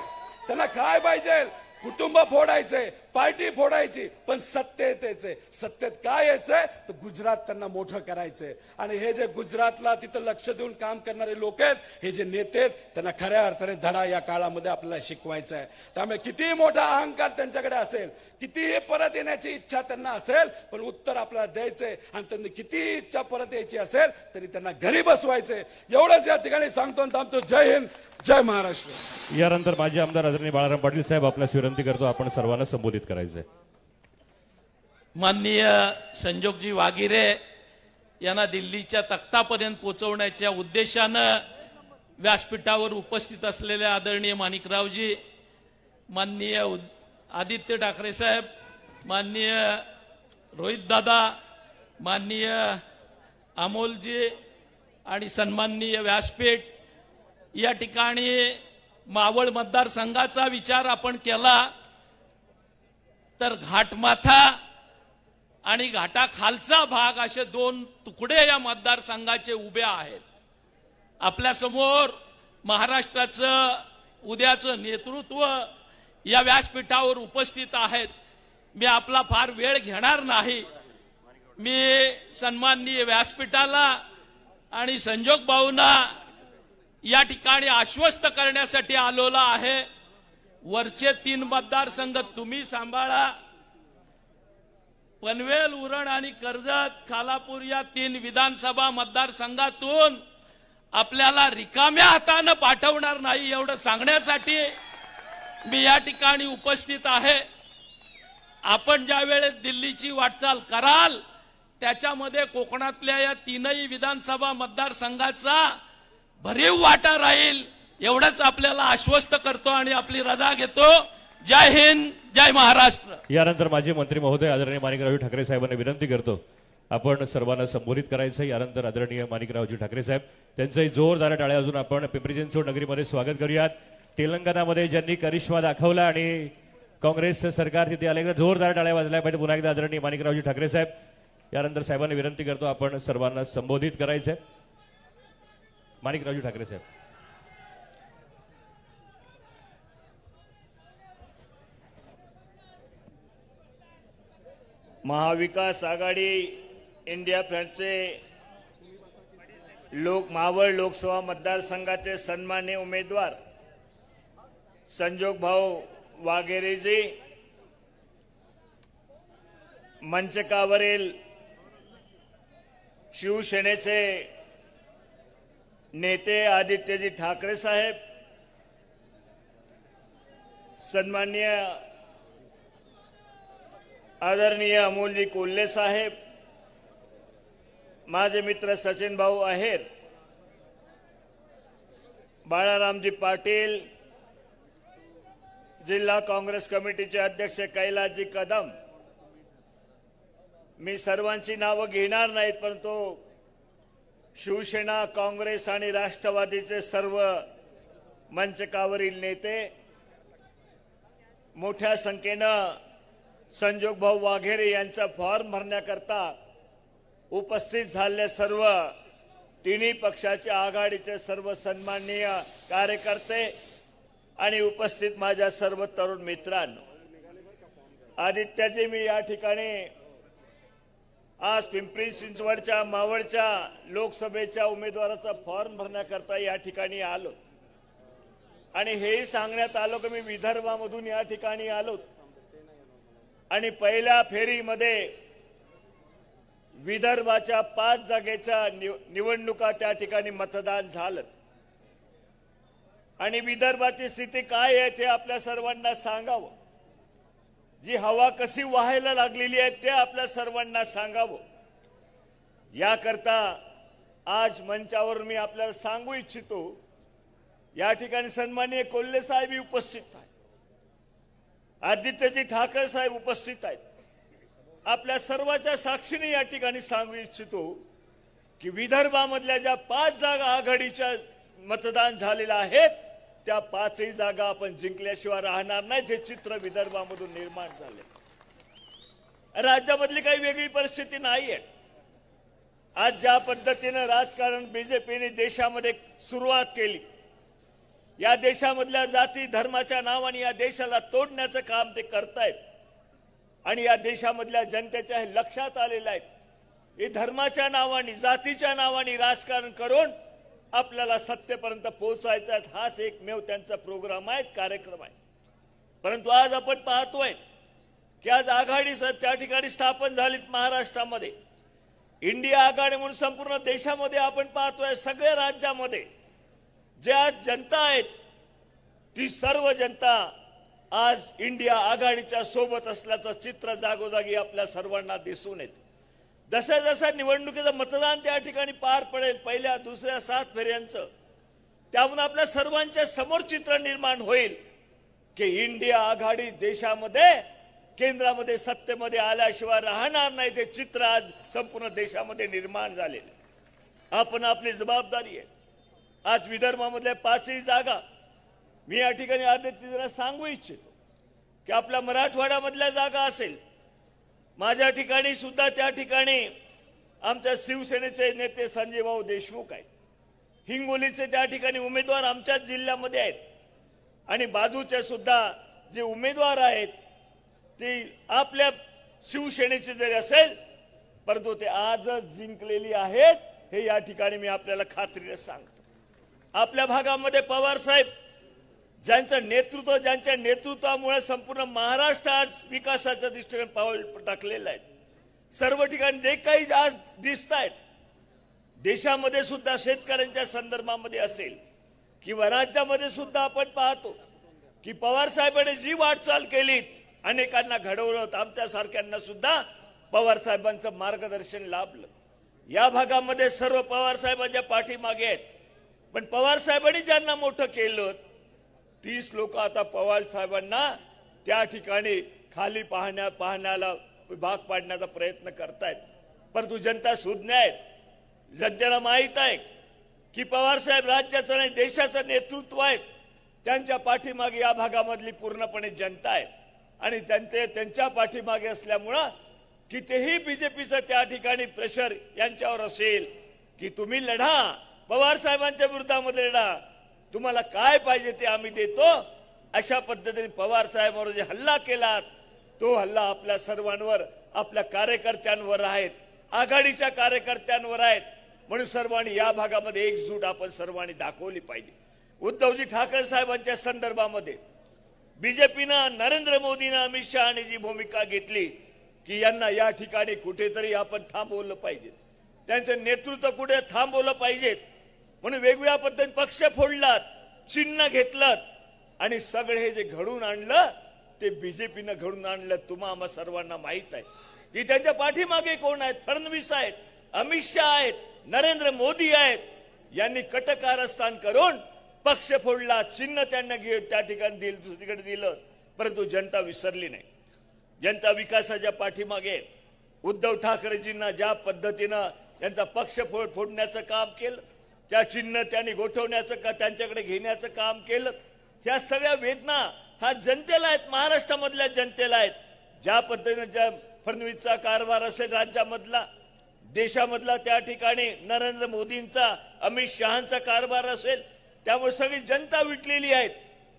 त्यांना काय पाहिजे? कुटुंब फोडायचे, पार्टी फोडायची, पण सत्तेत यायचंय. सत्तेत काय यायचंय तर गुजरात त्यांना मोठं करायचंय. आणि हे जे गुजरातला तिथं लक्ष देऊन काम करणारे लोक आहेत, हे जे नेते आहेत, त्यांना खऱ्या अर्थाने धडा या काळामध्ये आपल्याला शिकवायचा आहे. त्यामुळे कितीही मोठा अहंकार त्यांच्याकडे असेल, कितीही परत येण्याची इच्छा त्यांना असेल, पण उत्तर आपल्याला द्यायचंय. आणि त्यांनी कितीही इच्छा परत यायची असेल तरी त्यांना घरी बसवायचंय. एवढंच या ठिकाणी सांगतो आणि थांबतो. जय हिंद, जय महाराष्ट्र. यानंतर माजी आमदार आदरणीय बाळाराम पाटील साहेब आपल्यास विनंती करतो आपण सर्वांना संबोधित करायचंय. माननीय संजोगजी वागिरे यांना दिल्लीच्या तख्तापर्यंत पोहोचवण्याच्या उद्देशानं व्यासपीठावर उपस्थित असलेले आदरणीय माणिकरावजी, माननीय आदित्य ठाकरे साहेब, माननीय रोहित दादा, माननीय अमोलजी आणि सन्माननीय व्यासपीठ, या ठिकाणी मावळ मतदारसंघाचा विचार आपण केला तर घाटमाथा आणि घाटाखालचा भाग असे दोन तुकडे या मतदारसंघाचे उभे आहेत. आपल्या समोर महाराष्ट्राचं उद्याचं नेतृत्व या व्यासपीठावर उपस्थित आहेत. मी आपला फार वेळ घेणार नाही. मी सन्माननीय व्यासपीठाला आणि संजोग भाऊंना या ठिकाणी आश्वस्त करण्यासाठी आलेलो आहे. वरचे 3 मतदारसंघ तुम्ही सांभाळा. पनवेल, उरण आणि कर्जत, खालापूर या 3 विधानसभा मतदारसंघातून आपल्याला रिकाम्या हातानं पाठवणार नाही एवढं सांगण्यासाठी मी या ठिकाणी उपस्थित आहे. आपण ज्या वेळेस दिल्लीची वाटचाल कराल त्याच्यामध्ये कोकणातल्या या 3ही विधानसभा मतदारसंघाचा भरीव वाटा राहील एवढंच आपल्याला आश्वस्त करतो आणि आपली रजा घेतो. जय हिंद, जय महाराष्ट्र. यानंतर माजी मंत्री महोदय आदरणीय माणिकरावजी ठाकरे साहेबांना विनंती करतो आपण सर्वांना संबोधित करायचं. यानंतर आदरणीय माणिकरावजी ठाकरे साहेब त्यांचंही जोरदार टाळ्या अजून आपण पिंपरी चिंचवड नगरीमध्ये स्वागत करूयात. तेलंगणामध्ये ज्यांनी करिश्मा दाखवला आणि काँग्रेस सरकार तिथे आले, जोरदार टाळ्या वाजल्या पाहिजे. पुन्हा एकदा आदरणीय माणिकरावजी ठाकरे साहेब. यानंतर साहेबांना विनंती करतो आपण सर्वांना संबोधित करायचंय. माणिकरावजी ठाकरे साहेब. महाविकास आघाडी इंडिया फ्रंटचे मावळ लोकसभा मतदारसंघाचे सन्माननीय उमेदवार संजोग भाऊ वाघेरेजी, मंचकावरील शिवसेनेचे नेते आदित्यजी ठाकरे साहेब, सन्माननीय आदरणीय अमोलजी कोल्हे साहेब, माझे मित्र सचिन भाऊ आहेर, बाळारामजी पाटील, जिल्हा काँग्रेस कमिटीचे अध्यक्ष कैलासजी कदम. मी सर्वांची नावं घेणार नाहीत, परंतु शिवसेना, काँग्रेस आणि राष्ट्रवादीचे सर्व मंचकावरील नेते, मोठ्या संख्येनं संजोग भाऊ वाघेरे यांचा फॉर्म भरण्याकरता उपस्थित झालेले सर्व तिन्ही पक्षाच्या आघाडीचे सर्व सन्माननीय कार्यकर्ते आणि उपस्थित माझ्या सर्व तरुण मित्रांनो, आदित्यजी, मी या ठिकाणी आज पिंपरी चिंचवडच्या मावळच्या लोकसभेच्या उमेदवाराचा फॉर्म भरण्याकरता या ठिकाणी आलो आणि हेही सांगण्यात आलो की मी विदर्भामधून या ठिकाणी आलो आणि पहिल्या फेरीमध्ये विदर्भाच्या 5 जागेच्या निवडणुका त्या ठिकाणी मतदान झालं आणि विदर्भाची स्थिती काय आहे ते आपल्या सर्वांना सांगावं. जी हवा कशी वाहायला लागलेली आहे ते आपल्या सर्वांना सांगावं. याकरता आज मंचावर मी आपल्याला सांगू इच्छितो, या ठिकाणी सन्माननीय कोल्हे साहेब उपस्थित आहेत, आदित्यजी ठाकरे साहेब उपस्थित आहेत. आपल्या सर्वांच्या साक्षीने या ठिकाणी सांगू इच्छितो की विदर्भामधल्या ज्या 5 जागा आघाडीच्या मतदान झालेल्या आहेत त्या 5ही जागा आपण जिंकल्याशिवाय राहणार नाहीत. हे चित्र विदर्भामधून निर्माण झाले. राज्यामधली काही वेगळी परिस्थिती नाहीये. आज ज्या पद्धतीने राजकारण बीजेपीने देशामध्ये सुरुवात केली, या देशामधल्या जाती धर्माच्या नावाने या देशाला तोडण्याचं काम ते करतायत. आणि या देशामधल्या जनतेच्या हे लक्षात आलेलं आहे हे धर्माच्या नावाने जातीच्या नावाने राजकारण करून आपल्याला सत्तेपर्यंत पोहोचायचा आहे. हाच एकमेव त्यांचा प्रोग्राम आहे, कार्यक्रम आहे. परंतु आज आपण पाहतोय की आज आघाडी त्या ठिकाणी स्थापन झालीत महाराष्ट्रामध्ये. इंडिया आघाडी म्हणून संपूर्ण देशामध्ये आपण पाहतोय सगळ्या राज्यामध्ये ज्या जनता आहेत ती सर्व जनता आज इंडिया आघाडीच्या सोबत असल्याचं चित्र जागोजागी आपल्या सर्वांना दिसून येते. जसं जसं निवडणुकीचं मतदान त्या ठिकाणी पार पडेल पहिल्या दुसऱ्या 7 फेऱ्यांचं, त्याहून आपल्या सर्वांच्या समोर चित्र निर्माण होईल की इंडिया आघाडी देशामध्ये केंद्रामध्ये सत्तेमध्ये आल्याशिवाय राहणार नाही. ते चित्र आज संपूर्ण देशामध्ये निर्माण झालेले. आपण आपली जबाबदारी आहे. आज विदर्भामधल्या 5ही जागा मी या ठिकाणी आदित्यला सांगू इच्छितो की आपल्या मराठवाड्यामधल्या जागा असेल, माझ्या ठिकाणी सुद्धा त्या ठिकाणी आमच्या शिवसेनेचे नेते संजय भाऊ देशमुख आहेत. हिंगोलीचे त्या ठिकाणी उमेदवार आमच्याच जिल्ह्यामध्ये आहेत आणि बाजूचे सुद्धा जे उमेदवार आहेत ते आपल्या शिवसेनेचे जरी असेल परंतु ते आजच जिंकलेली आहेत हे या ठिकाणी मी आपल्याला खात्रीने सांगतो. आपल्या भागामध्ये पवार साहेब ज्यांच्या नेतृत्वामुळे संपूर्ण महाराष्ट्र आज विकासाच्या दृष्टीने पाऊल टाकलेलं आहे. सर्व ठिकाणी जे काही आज दिसत आहेत देशामध्ये सुद्धा शेतकऱ्यांच्या संदर्भामध्ये असेल किंवा राज्यामध्ये सुद्धा आपण पाहतो की पवार साहेबांनी जी वाटचाल केली अनेकांना घडवलं, आमच्यासारख्यांना सुद्धा पवार साहेबांचं मार्गदर्शन लाभलं. या भागामध्ये सर्व पवार साहेबांच्या पाठीमागे आहेत. पण पवार साहेबांनी ज्यांना मोठं केलं 30 लोक आता पवार साहेबांना त्या ठिकाणी खाली पाहण्याला भाग पाडण्याचा प्रयत्न करतायत. परंतु जनता सुज्ञ आहेत. जनतेला माहित आहे की पवार साहेब राज्याचं आणि देशाचं नेतृत्व आहेत. त्यांच्या पाठीमागे या भागामधली पूर्णपणे जनता आहे आणि त्यांच्या पाठीमागे असल्यामुळं कितीही बीजेपीचं त्या ठिकाणी प्रेशर यांच्यावर असेल की तुम्ही लढा, पवार साहेबांच्या विरोधामध्ये लढा, तुम्हाला काय पाहिजे ते आम्ही देतो, अशा पद्धतीने पवार साहेबांवर जे हल्ला केलात तो हल्ला आपल्या सर्वांवर, आपल्या कार्यकर्त्यांवर आहेत, आघाडीच्या कार्यकर्त्यांवर आहेत. म्हणून सर्वांनी या भागामध्ये एकजूट आपण सर्वांनी दाखवली पाहिजे. उद्धवजी ठाकरे साहेबांच्या संदर्भामध्ये बीजेपीनं, नरेंद्र मोदीनं, अमित शहाने जी भूमिका घेतली की यांना या ठिकाणी कुठेतरी आपण थांबवलं पाहिजे, त्यांचं नेतृत्व कुठे थांबवलं पाहिजे म्हणून वेगवेगळ्या पद्धतीने पक्ष फोडलात, चिन्ह घेतलं आणि सगळे हे जे घडून आणलं ते बीजेपीनं घडून आणलं. तुम्हा सर्वांना माहित आहे की त्यांच्या पाठीमागे कोण आहेत. फडणवीस आहेत, अमित शहा आहेत, नरेंद्र मोदी आहेत. यांनी कटकारस्थान करून पक्ष फोडला, चिन्ह त्यांना त्या ठिकाणी दुसरीकडे दिलं. परंतु जनता विसरली नाही. जनता विकासाच्या पाठीमागे. उद्धव ठाकरेजींना ज्या पद्धतीनं त्यांचा पक्ष फोडण्याचं काम केलं, त्या चिन्ह त्यांनी गोठवण्याचं का त्यांच्याकडे घेण्याचं काम केलं, ह्या सगळ्या वेदना हा जनतेला आहेत, महाराष्ट्रामधल्या जनतेला आहेत. ज्या पद्धतीने फडणवीसचा कारभार असेल राज्यामधला, देशामधला त्या ठिकाणी नरेंद्र मोदींचा, अमित शहांचा कारभार असेल, त्यामुळे सगळी जनता विटलेली आहेत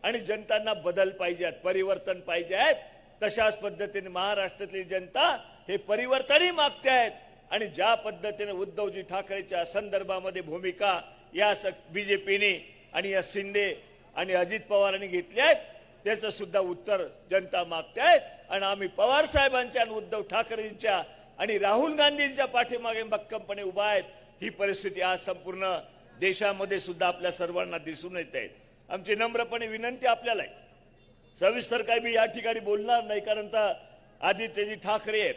आणि जनतांना बदल पाहिजे, परिवर्तन पाहिजे आहेत. तशाच पद्धतीने महाराष्ट्रातली जनता हे परिवर्तनही मागते आहेत. आणि ज्या पद्धतीने उद्धवजी ठाकरेच्या संदर्भामध्ये भूमिका या बीजेपीने आणि या शिंदे आणि अजित पवारांनी घेतली आहेत त्याचं सुद्धा उत्तर जनता मागते आहेत. आणि आम्ही पवार साहेबांच्या आणि उद्धव ठाकरेंच्या आणि राहुल गांधींच्या पाठीमागे भक्कमपणे उभा आहेत. ही परिस्थिती आज संपूर्ण देशामध्ये सुद्धा आपल्या सर्वांना दिसून येत आहे. आमची नम्रपणे विनंती आपल्याला आहे, सविस्तर काही मी या ठिकाणी बोलणार नाही कारण तर आदित्यजी ठाकरे आहेत,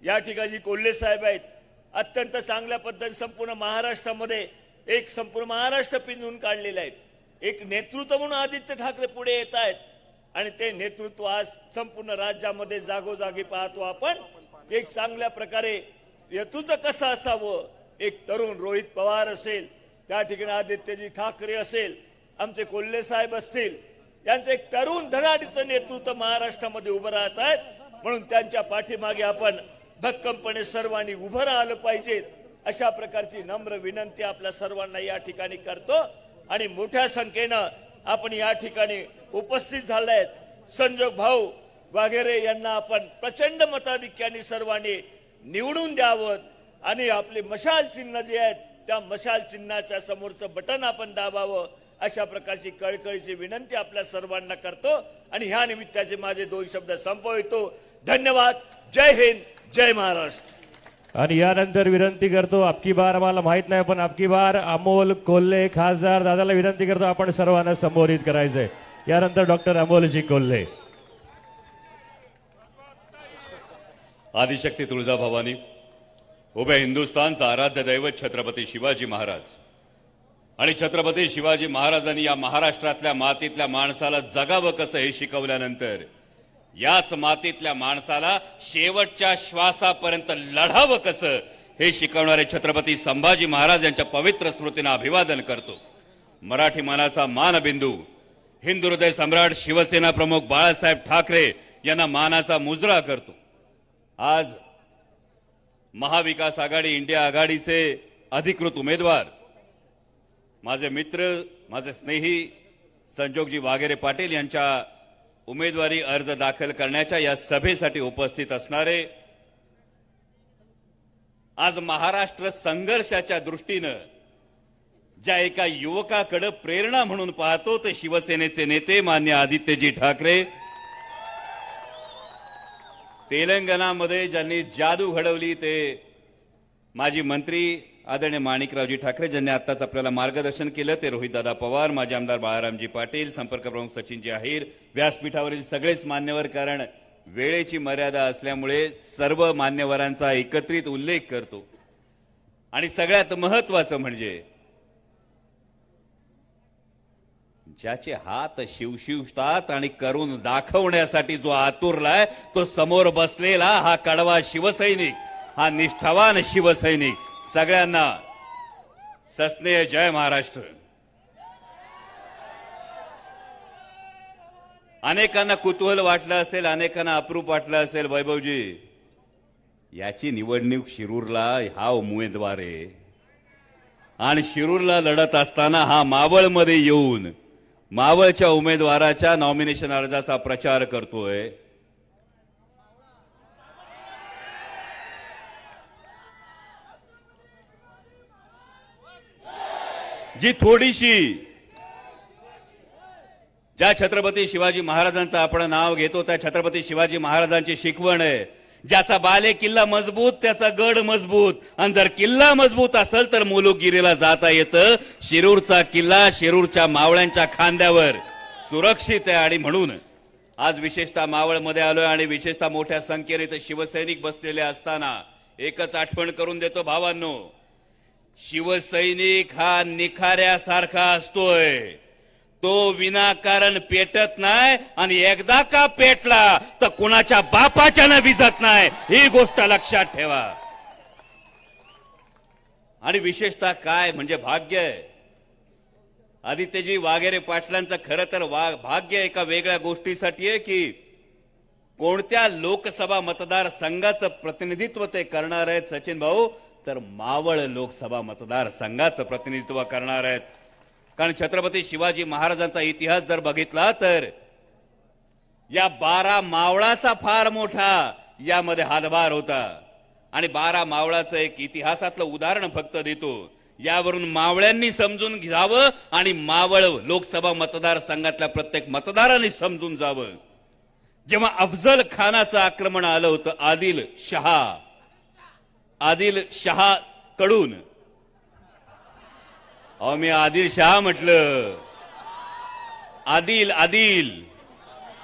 या ठिकाणी कोल्हे साहेब आहेत, अत्यंत चांगल्या पद्धतीने संपूर्ण महाराष्ट्रामध्ये एक संपूर्ण महाराष्ट्र पिंजून काढलेलं आहे. एक नेतृत्व म्हणून आदित्य ठाकरे पुढे येत आहेत आणि ते नेतृत्व आज संपूर्ण राज्यामध्ये जागोजागी पाहतो आपण. एक चांगल्या प्रकारे नेतृत्व कसं असावं, एक तरुण रोहित पवार असेल, त्या ठिकाणी आदित्यजी ठाकरे असेल, आमचे कोल्हे साहेब असतील, यांचं एक तरुण धडाडीचं नेतृत्व महाराष्ट्रामध्ये उभं राहत आहेत. म्हणून त्यांच्या पाठीमागे आपण भक्कमपणे सर्वांनी उभं राहिलं पाहिजे. अशा प्रकारची नम्र विनंती आपल्या सर्वांना या ठिकाणी करतो. आणि मोठ्या संख्येनं आपण या ठिकाणी उपस्थित झाले आहेत. संजोग भाऊ वगैरे यांना आपण प्रचंड मताधिक्याने सर्वांनी निवडून द्यावं आणि आपले मशाल चिन्ह जे आहेत त्या मशाल चिन्हाच्या समोरचं बटन आपण दाबावं अशा प्रकारची कळकळीची विनंती आपल्या सर्वांना करतो आणि ह्या निमित्ताचे माझे 2 शब्द संपवितो. धन्यवाद. जय हिंद, जय महाराष्ट्र. आणि यानंतर विनंती करतो, अबकी बार आम्हाला माहित नाही पण अबकी बार अमोल कोल्हे खासदार दादाला विनंती करतो आपण सर्वांना संबोधित करायचंय. यानंतर डॉक्टर अमोलजी कोल्हे. आदिशक्ती तुळजाभवानी, उभ्या हिंदुस्थानचा आराध्य दैवत छत्रपती शिवाजी महाराज आणि छत्रपती शिवाजी महाराजांनी या महाराष्ट्रातल्या मातीतल्या माणसाला जगावं कसं हे शिकवल्यानंतर याच मातीतल्या माणसाला शेवटच्या श्वासापर्यंत लढावं कसं हे शिकवणारे छत्रपती संभाजी महाराज यांच्या पवित्र स्मृतींना अभिवादन करतो. मराठी मानाचा मानबिंदू हिंदू हृदय सम्राट शिवसेना प्रमुख बाळासाहेब ठाकरे यांना मानाचा मुजरा करतो. आज महाविकास आघाडी इंडिया आघाडीचे अधिकृत उमेदवार माझे मित्र माझे स्नेही संजोगजी वाघेरे पाटील यांच्या उमेदवारी अर्ज दाखल करण्याच्या या सभेसाठी उपस्थित असणारे, आज महाराष्ट्र संघर्षाच्या दृष्टीनं ज्या एका युवकाकडे प्रेरणा म्हणून पाहतो ते शिवसेनेचे नेते मान्य आदित्यजी ठाकरे. तेलंगणामध्ये ज्यांनी जादू घडवली ते माजी मंत्री आदरणीय माणिकरावजी ठाकरे, ज्यांनी आत्ताच आपल्याला मार्गदर्शन केलं ते रोहितदादा पवार, माजी आमदार बाळारामजी पाटील, संपर्क प्रमुख सचिनजी अहिर, व्यासपीठावरील सगळेच मान्यवर. कारण वेळेची मर्यादा असल्यामुळे सर्व मान्यवरांचा एकत्रित उल्लेख करतो. आणि सगळ्यात महत्वाचं म्हणजे ज्याचे हात शिवशिवतात आणि करून दाखवण्यासाठी जो आतुरलाय तो समोर बसलेला हा कडवा शिवसैनिक, हा निष्ठावान शिवसैनिक. सगळ्यांना सस्नेह जय महाराष्ट्र. अनेकांना कुतूहल वाटलं असेल, अनेकांना अप्रूप वाटलं असेल, वैभवजी याची निवडणूक शिरूरला हा उमेदवार आहे आणि शिरूरला लढत असताना हा मावळमध्ये येऊन मावळच्या उमेदवाराच्या नॉमिनेशन अर्जाचा प्रचार करतोय. जी थोडीशी ज्या छत्रपती शिवाजी महाराजांचं आपण नाव घेतो त्या छत्रपती शिवाजी महाराजांची शिकवण आहे, ज्याचा बाले किल्ला मजबूत त्याचा गड मजबूत, आणि जर किल्ला मजबूत असेल तर मुलुकगिरीला जाता येतं. शिरूरचा किल्ला शिरूरच्या मावळ्यांच्या खांद्यावर सुरक्षित आहे आणि म्हणून आज विशेषतः मावळमध्ये आलोय आणि विशेषतः मोठ्या संख्येने इथे शिवसैनिक बसलेले असताना एकच आठवण करून देतो भावांनो, शिवसैनिक हा निखाऱ्यासारखा असतोय, तो विनाकारण पेटत नाही आणि एकदा का पेटला तर कुणाच्या बापाच्यानं विजत नाही, ही गोष्ट लक्षात ठेवा. आणि विशेषतः काय म्हणजे भाग्य आहे आदित्यजी वाघेरे पाटलांचं. खरं तर भाग्य एका वेगळ्या गोष्टीसाठी आहे की कोणत्या लोकसभा मतदारसंघाचं प्रतिनिधित्व ते करणार आहेत सचिन भाऊ, तर मावळ लोकसभा मतदारसंघाचं प्रतिनिधित्व करणार आहेत. कारण छत्रपती शिवाजी महाराजांचा इतिहास जर बघितला तर या 12 मावळाचा फार मोठा यामध्ये हातभार होता. आणि 12 मावळाचं एक इतिहासातलं उदाहरण फक्त देतो, यावरून मावळ्यांनी समजून घ्यावं आणि मावळ लोकसभा मतदारसंघातल्या प्रत्येक मतदारांनी समजून जावं. जेव्हा अफजल खानाचं आक्रमण आलं होतं आदिल शहा कडून, अहो मी आदिल शहा म्हटलं, आदिल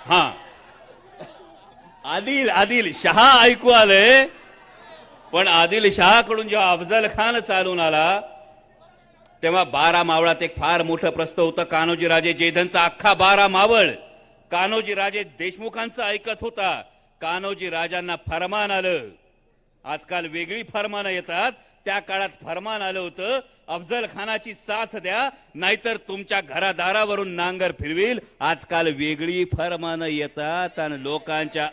हा आदिल शहा ऐकू आलंय, पण आदिल शहा कडून जेव्हा अफजल खान चालून आला तेव्हा 12 मावळात एक फार मोठं प्रश्न होतं. कान्होजी राजे जयधनचा अख्खा 12 मावळ कान्होजी राजे देशमुखांचं ऐकत होता. कान्होजी राजांना फरमान आलं, आजकाल वेगळी फरमानं येतात, त्या काळात फरमान आलं होतं अफजल खानाची साथ द्या नाहीतर तुमच्या घरादारावरून नांगर फिरविल. आजकाल वेगळी फरमानं येतात आणि लोकांच्या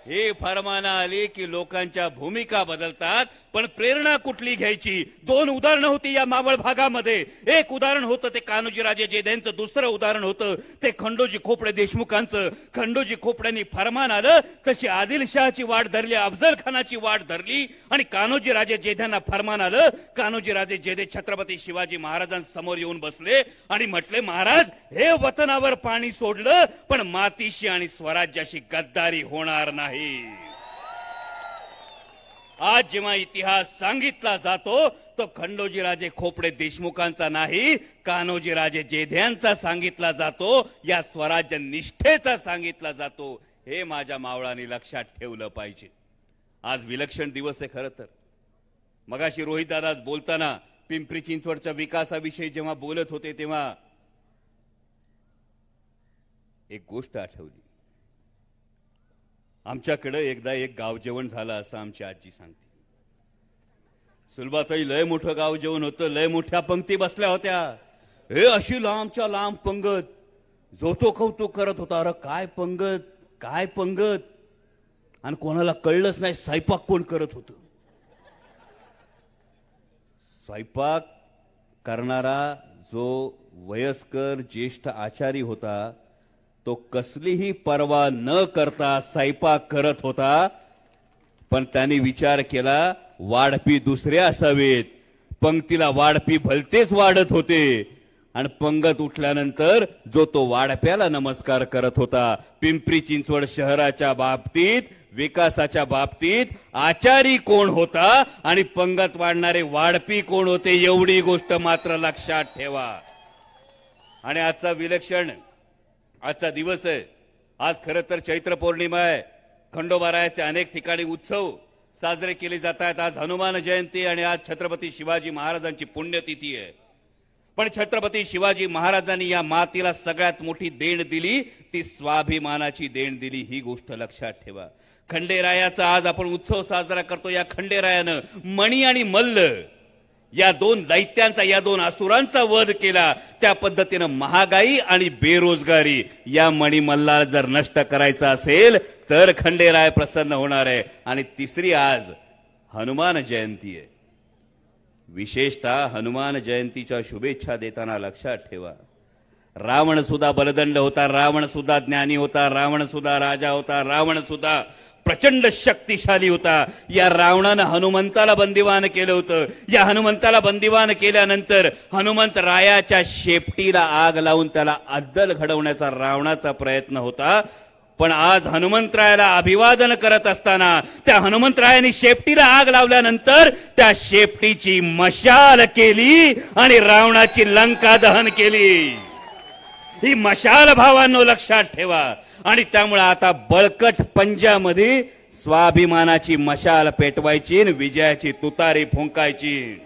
हे फरमाना आली की लोकांच्या भूमिका बदलतात, पण प्रेरणा कुठली घ्यायची? दोन उदाहरणं होती या मावळ भागामध्ये. एक उदाहरण होतं ते कान्होजीराजे जेधेंचं, दुसरं उदाहरण होतं ते खंडोजी खोपडे देशमुखांचं. खंडोजी खोपड्यांनी फरमान आलं तशी आदिलशहाची वाट धरली, अफजल खानाची वाट धरली, आणि कान्होजीराजे जेध्यांना फरमान आलं. कान्होजीराजे जेधे छत्रपती शिवाजी महाराजांसमोर येऊन बसले आणि म्हटले, महाराज हे वतनावर पाणी सोडलं, पण मातीशी आणि स्वराज्याशी गद्दारी होणार नाही. आज जेव्हा इतिहास सांगितला जातो तो खंडोजीराजे खोपडे देशमुखांचा नाही, कान्होजीराजे जेध्यांचा सांगितला जातो, या स्वराज्य निष्ठेचा सांगितला जातो. हे माझ्या मावळांनी लक्षात ठेवलं पाहिजे. आज विलक्षण दिवस आहे. खरं तर मगाशी रोहित दादा बोलताना पिंपरी चिंचवडच्या विकासाविषयी जेव्हा बोलत होते तेव्हा एक गोष्ट आठवली. आमच्याकडे एकदा एक गाव जेवण झालं असं आमची आजी सांगते. सुलभाताई लय मोठं गाव जेवण होतं, लय मोठ्या पंक्ती बसल्या होत्या. हे अशी लांबच्या लांब पंगत. जो तो कौतुक करत होता, अरे काय पंगत, काय पंगत. आणि कोणाला कळलंच नाही स्वयंपाक कोण करत होतं. स्वयंपाक करणारा जो वयस्कर ज्येष्ठ आचारी होता तो कसलीही पर्वा न करता स्वयंपाक करत होता. पण त्यांनी विचार केला वाढपी दुसरे असावेत. पंक्तीला वाढपी भलतेच वाढत होते आणि पंगत उठल्यानंतर जो तो वाढप्याला नमस्कार करत होता. पिंपरी चिंचवड शहराच्या बाबतीत, विकासाच्या बाबतीत आचारी कोण होता आणि पंगत वाढणारे वाढपी कोण होते, एवढी गोष्ट मात्र लक्षात ठेवा. आणि आजचा विलक्षण आजचा दिवस आहे. आज खरं तर चैत्र पौर्णिमा आहे. खंडोबारायाचे अनेक ठिकाणी उत्सव साजरे केले जात आहेत. आज हनुमान जयंती आणि आज छत्रपती शिवाजी महाराजांची पुण्यतिथी आहे. पण छत्रपती शिवाजी महाराजांनी या मातीला सगळ्यात मोठी देण दिली, ती स्वाभिमानाची देण दिली. ही गोष्ट लक्षात ठेवा. खंडेरायाचा आज आपण उत्सव साजरा करतो. या खंडेरायानं मणी आणि मल्ल या दोन दैत्यांचा, या दोन असुरांचा वध केला. त्या पद्धतीनं महागाई आणि बेरोजगारी या मणिमल्लाला जर नष्ट करायचा असेल तर खंडेराय प्रसन्न होणार आहे. आणि तिसरी आज हनुमान जयंती आहे. विशेषतः हनुमान जयंतीच्या शुभेच्छा देताना लक्षात ठेवा, रावण सुद्धा बलदंड होता, रावण सुद्धा ज्ञानी होता, रावण सुद्धा राजा होता, रावण सुद्धा प्रचंड शक्तिशाली होता. या रावणानं हनुमंताला बंदिवान केलं होतं. या हनुमंताला बंदिवान केल्यानंतर हनुमंत रायाच्या शेपटीला आग लावून त्याला अद्दल घडवण्याचा रावणाचा प्रयत्न होता. पण आज हनुमंतरायाला अभिवादन करत असताना त्या हनुमंतरायांनी शेपटीला आग लावल्यानंतर त्या शेपटीची मशाल केली आणि रावणाची लंका दहन केली. ही मशाल भावांनो लक्षात ठेवा. आणि त्यामुळे आता बळकट पंजामध्ये स्वाभिमानाची मशाल पेटवायची, विजयाची तुतारी फुंकायची.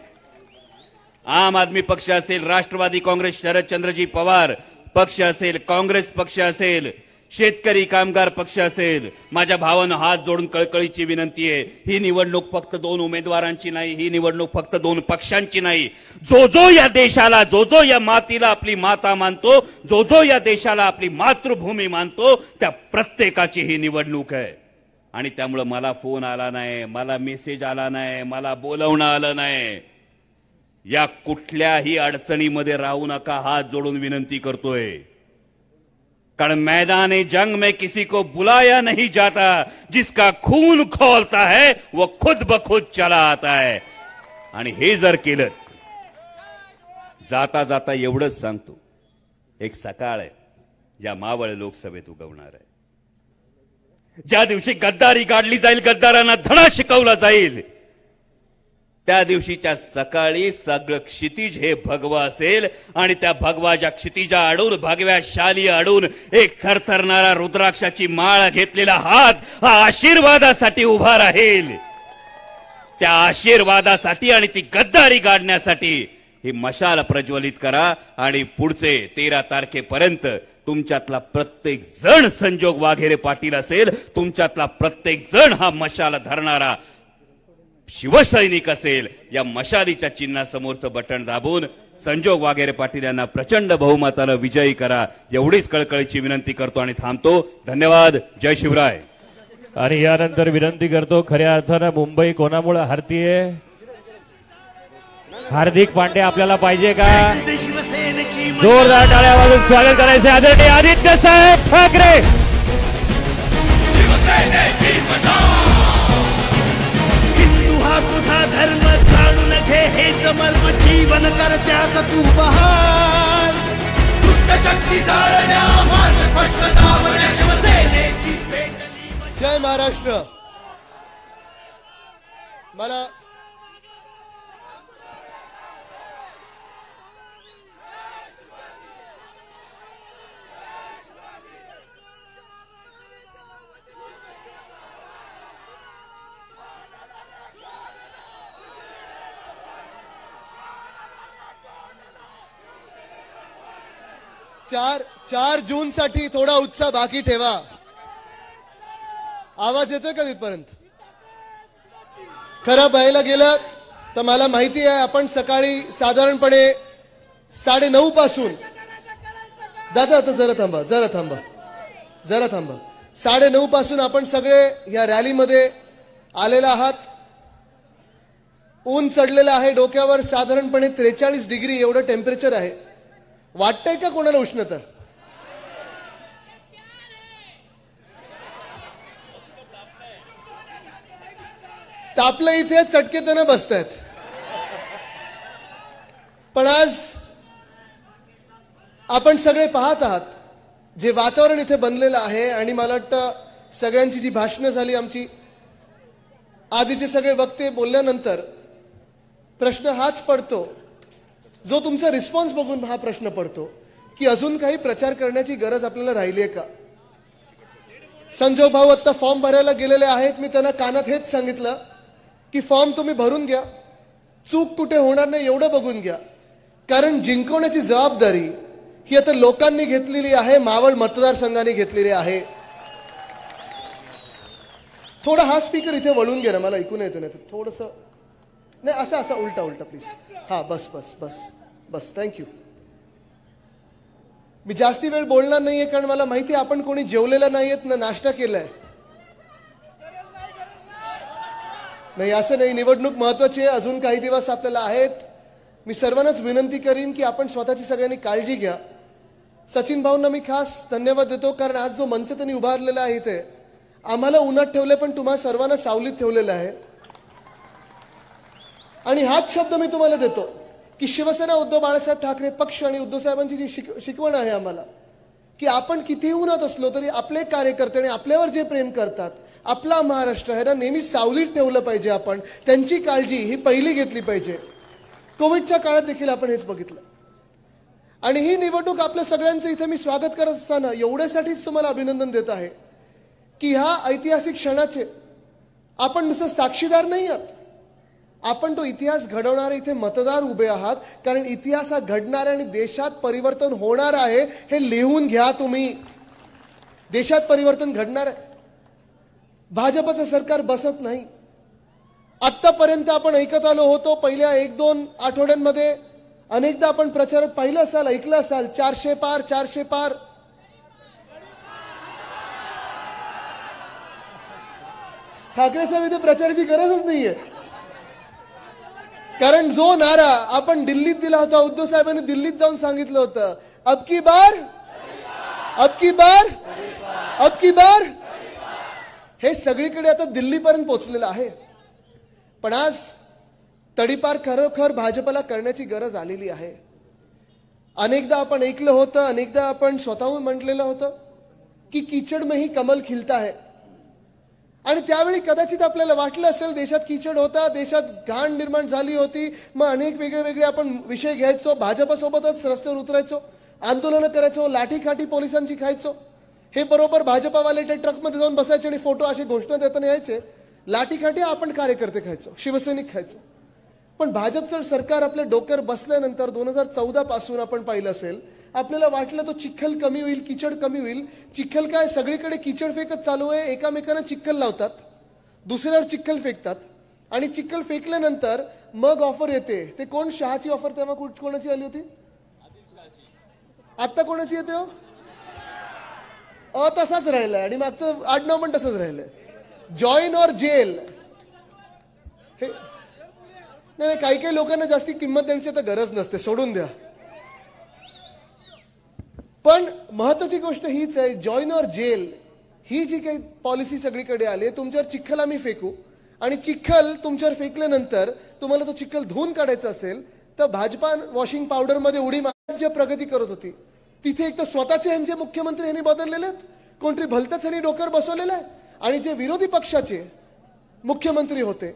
आम आदमी पक्ष असेल, राष्ट्रवादी काँग्रेस शरदचंद्रजी पवार पक्ष असेल, काँग्रेस पक्ष असेल, शेतकरी कामगार पक्ष असेल, माझ्या भावानं हात जोडून कळकळीची विनंती आहे. ही निवडणूक फक्त दोन उमेदवारांची नाही, ही निवडणूक फक्त दोन पक्षांची नाही. जो जो या देशाला, जो जो या मातीला आपली माता मानतो, जो जो या देशाला आपली मातृभूमी मानतो, त्या प्रत्येकाची ही निवडणूक आहे. आणि त्यामुळे मला फोन आला नाही, मला मेसेज आला नाही, मला बोलवणं आलं नाही. या कुठल्याही अडचणीमध्ये राहू नका, हात जोडून विनंती करतोय. कारण मैदान जंग में किसी को बुलाया नहीं जाता, जिसका खून खौलता है वो खुद ब खुद चला आता है. आणि हे जर केलं, जाता जाता एवढंच सांगतो, एक सकाळ आहे या मावळ लोकसभेत उगवणार आहे. ज्या दिवशी गद्दारी काढली जाईल, गद्दारांना धडा शिकवला जाईल, त्या दिवशीच्या सकाळी सगळं क्षितिज हे भगवा असेल आणि त्या भगवाच्या क्षितिजा अडून, भगव्या शाली अडून एक थरथरणारा रुद्राक्षाची माळ घेतलेला हात हा आशीर्वादासाठी उभा राहील. त्या आशीर्वादासाठी आणि ती गद्दारी काढण्यासाठी ही मशाल प्रज्वलित करा. आणि पुढचे 13 तारखेपर्यंत तुमच्यातला प्रत्येक जण संजोग वाघेरे पाटील असेल, तुमच्यातला प्रत्येक जण हा मशाल धरणारा शिवसैनिक असेल. या मशालीच्या चिन्हासमोरचं बटन दाबून संजोग वाघेरे पाटील यांना प्रचंड बहुमतानं विजयी करा, एवढीच कळकळीची विनंती करतो आणि थांबतो. धन्यवाद. जय शिवराय. आणि यानंतर विनंती करतो, खऱ्या अर्थानं मुंबई कोणामुळे हरतीये? हार्दिक पांड्या आपल्याला पाहिजे का? जोरदार टाळ्या वाजवून स्वागत करायचे आदरणीय आदित्य साहेब ठाकरे. हिंदू हा तुझा धर्म जाणून घे, हेच मर्म जीवन करत्यास तू बहार. दुष्ट शक्ती जाळण्या मार्ग स्पष्ट दाबण्या शिवसेनेची पेटली. जय महाराष्ट्र. मला चार जून साठी थोडा उत्साह बाकी ठेवा. आवाज येतोय का तिथपर्यंत? खरं पाहायला गेलं तर मला माहिती आहे आपण सकाळी साधारणपणे 9:30 पासून, दादा आता जरा थांबा 9:30 पासून आपण सगळे या रॅलीमध्ये आलेला आहात. ऊन चढलेलं आहे डोक्यावर, साधारणपणे 43 डिग्री एवढं टेम्परेचर आहे. वाटतंय का कोणाला उष्णता? तापलं इथे चटके त्यांना बसतायत. पण आज आपण सगळे पाहत आहात जे वातावरण इथे बनलेलं आहे. आणि मला वाटतं सगळ्यांची जी भाषणं झाली, आमची आधीचे सगळे वक्ते बोलल्यानंतर प्रश्न हाच पडतो, जो तुमचा रिस्पॉन्स बघून हा प्रश्न पडतो की अजून काही प्रचार करण्याची गरज आपल्याला राहिली आहे का? संजोग भाऊ आता फॉर्म भरायला गेलेले आहेत. मी त्यांना कानात हेच सांगितलं की फॉर्म तुम्ही भरून घ्या, चूक कुठे होणार नाही एवढं बघून घ्या. कारण जिंकवण्याची जबाबदारी ही आता लोकांनी घेतलेली आहे, मावळ मतदारसंघाने घेतलेली आहे. थोडा हा स्पीकर इथे वळून घे ना, मला ऐकून येतो नाही थोडस. नाही असं उलटा प्लीज. हा बस थँक्यू. मी जास्ती वेळ बोलणार नाहीये कारण मला माहिती आहे आपण कोणी जेवलेला नाहीयेत ना नाश्ता केलाय. नाही असं नाही, निवडणूक महत्वाची आहे, अजून काही दिवस आपल्याला आहेत. मी सर्वांनाच विनंती करीन की आपण स्वतःची सगळ्यांनी काळजी घ्या. सचिन भाऊंना मी खास धन्यवाद देतो कारण आज जो मंच त्यांनी उभारलेला आहे इथे आम्हाला उन्हात ठेवले पण तुम्हाला सर्वांना सावलीत ठेवलेलं आहे. आणि हाच शब्द मी तुम्हाला देतो की शिवसेना उद्धव बाळासाहेब ठाकरे पक्ष आणि उद्धव साहेबांची जी शिकवण आहे आम्हाला की आपण कितीही उन्हात असलो तरी आपले कार्यकर्ते आणि आपल्यावर जे प्रेम करतात, आपला महाराष्ट्र आहे ना, नेहमी सावलीत ठेवलं पाहिजे. आपण त्यांची काळजी ही पहिली घेतली पाहिजे. कोविडच्या काळात देखील आपण हेच बघितलं. आणि ही निवडणूक आपल्या सगळ्यांचं इथे मी स्वागत करत असताना एवढ्यासाठीच तुम्हाला अभिनंदन देत आहे की ह्या ऐतिहासिक क्षणाचे आपण नुसतं साक्षीदार नाही आहात, आपण तो इतिहास घडवणारे इथे मतदार उभे आहात. कारण इतिहास हा घडणार आहे आणि देशात परिवर्तन होणार आहे हे लिहून घ्या तुम्ही. देशात परिवर्तन घडणार आहे. भाजपचं सरकार बसत नाही. आतापर्यंत आपण ऐकत आलो होतो पहिल्या 1-2 आठवड्यांमध्ये अनेकदा आपण प्रचारात पाहिलं असाल, ऐकलं असाल 400 पार 400 पार. ठाकरे साहेब इथे प्रचाराची गरजच नाहीये. कारण जो नारा आपण दिल्लीत दिला होता, उद्धव साहेबांनी दिल्लीत जाऊन सांगितलं होतं, अब की बार हे सगळीकडे आता दिल्लीपर्यंत पोहोचलेलं आहे. पण आज तडीपार खरोखर भाजपला करण्याची गरज आलेली आहे. अनेकदा आपण ऐकलं होतं, अनेकदा आपण स्वतःहून म्हटलेलं होतं की कीचड में ही कमल खिलता है. आणि त्यावेळी कदाचित आपल्याला वाटलं असेल देशात कीचड होता, देशात घाण निर्माण झाली होती, मग अनेक वेगळे आपण विषय घ्यायचो, भाजपसोबतच रस्त्यावर उतरायचो, आंदोलनं करायचो, लाठीकाठी पोलिसांची खायचो. हे बरोबर भाजपावाले त्या ट्रकमध्ये जाऊन बसायचे आणि फोटो असे घोषणा देताना यायचे. लाठीकाठी आपण कार्यकर्ते खायचो, शिवसैनिक खायचो. पण भाजपचं सरकार आपल्या डोक्यावर बसल्यानंतर 2014 पासून आपण पाहिलं असेल, आपल्याला वाटलं तो चिखल कमी होईल, कीचड कमी होईल. चिखल काय, सगळीकडे कीचड फेकत चालू आहे. एकामेकांना चिखल लावतात, दुसऱ्यावर चिखल फेकतात आणि चिखल फेकल्यानंतर मग ऑफर येते. ते कोण, शहाची ऑफर तेव्हा कोणाची आली होती, आता कोणाची येते हो? तसाच राहिलाय आणि मागचं 8-9 पण तसंच राहिलंय. जॉईन और जेल, हे नाही, काही काही लोकांना जास्ती किंमत देण्याची तर गरज नसते, सोडून द्या. पण महत्वाची गोष्ट हीच आहे, जॉईन और जेल ही जी काही पॉलिसी सगळीकडे आली, तुमच्यावर चिखल आम्ही फेकू आणि चिखल तुमच्यावर फेकल्यानंतर तुम्हाला तो चिखल धुवून काढायचा असेल तर भाजपा वॉशिंग पावडर मध्ये उडी मारत जे प्रगती करत होती तिथे एक तर स्वतःचे यांचे मुख्यमंत्री यांनी बदललेले आहेत, कोणतरी भलतंच यांनी डोक्यावर बसवलेलं आहे. आणि जे विरोधी पक्षाचे मुख्यमंत्री होते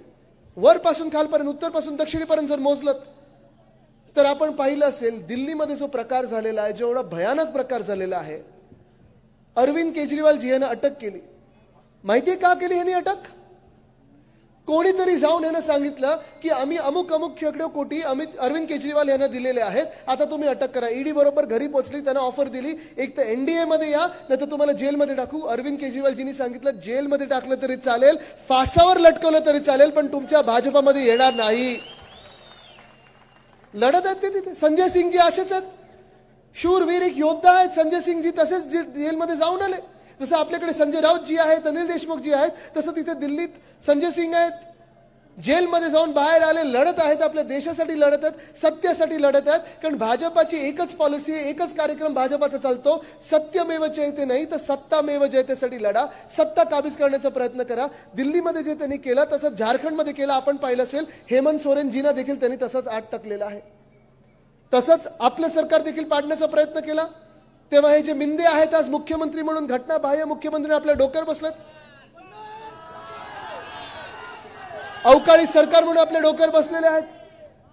वरपासून खालपर्यंत उत्तरपासून दक्षिणेपर्यंत जर मोजलं तर आपण पाहिलं असेल दिल्लीमध्ये जो प्रकार झालेला आहे, जो एवढा भयानक प्रकार झालेला आहे, अरविंद केजरीवाल जी यांना अटक केली. माहितीये का केली यांनी अटक? कोणीतरी जाऊन यांना सांगितलं की आम्ही अमुक अमुक शेकडो कोटी अरविंद केजरीवाल यांना दिलेले आहेत, आता तुम्ही अटक करा. ईडी बरोबर घरी पोहोचली, त्यांना ऑफर दिली, एक तर एनडीए मध्ये या नाही तर तुम्हाला जेलमध्ये टाकू. अरविंद केजरीवालजींनी सांगितलं जेलमध्ये टाकलं तरी चालेल, फासावर लटकवलं तरी चालेल, पण तुमच्या भाजपामध्ये येणार नाही. लढत आहेत ते तिथे. संजय सिंगजी असेच आहेत, शूरवीर एक योद्धा आहेत संजय सिंगजी, तसेच जेलमध्ये जाऊन आले. जसं आपल्याकडे संजय राऊत जी आहेत, अनिल देशमुख जी आहेत, तसं तिथे दिल्लीत संजय सिंग आहेत, जेलमध्ये जाऊन बाहेर आले, लढत आहेत, आपल्या देशासाठी लढत आहेत, सत्यासाठी लढत आहेत. कारण भाजपाची एकच पॉलिसी, एकच कार्यक्रम भाजपाचा चालतो, सत्यमेव जयते नाही तर सत्तामेव जयतेसाठी लढा, सत्ता काबीज करण्याचा प्रयत्न करा. दिल्लीमध्ये जे त्यांनी केलं तसंच झारखंडमध्ये केलं, आपण पाहिलं असेल. हेमंत सोरेनजींना देखील त्यांनी तसंच आत टाकलेला आहे. तसंच आपलं सरकार देखील पाडण्याचा प्रयत्न केला. तेव्हा हे जे मिंदे आहेत आज मुख्यमंत्री म्हणून, घटनाबाह्य मुख्यमंत्री आपल्या डोक्यावर बसलेत, अवकाळी सरकार म्हणून आपल्या डोक्यावर बसलेले आहेत,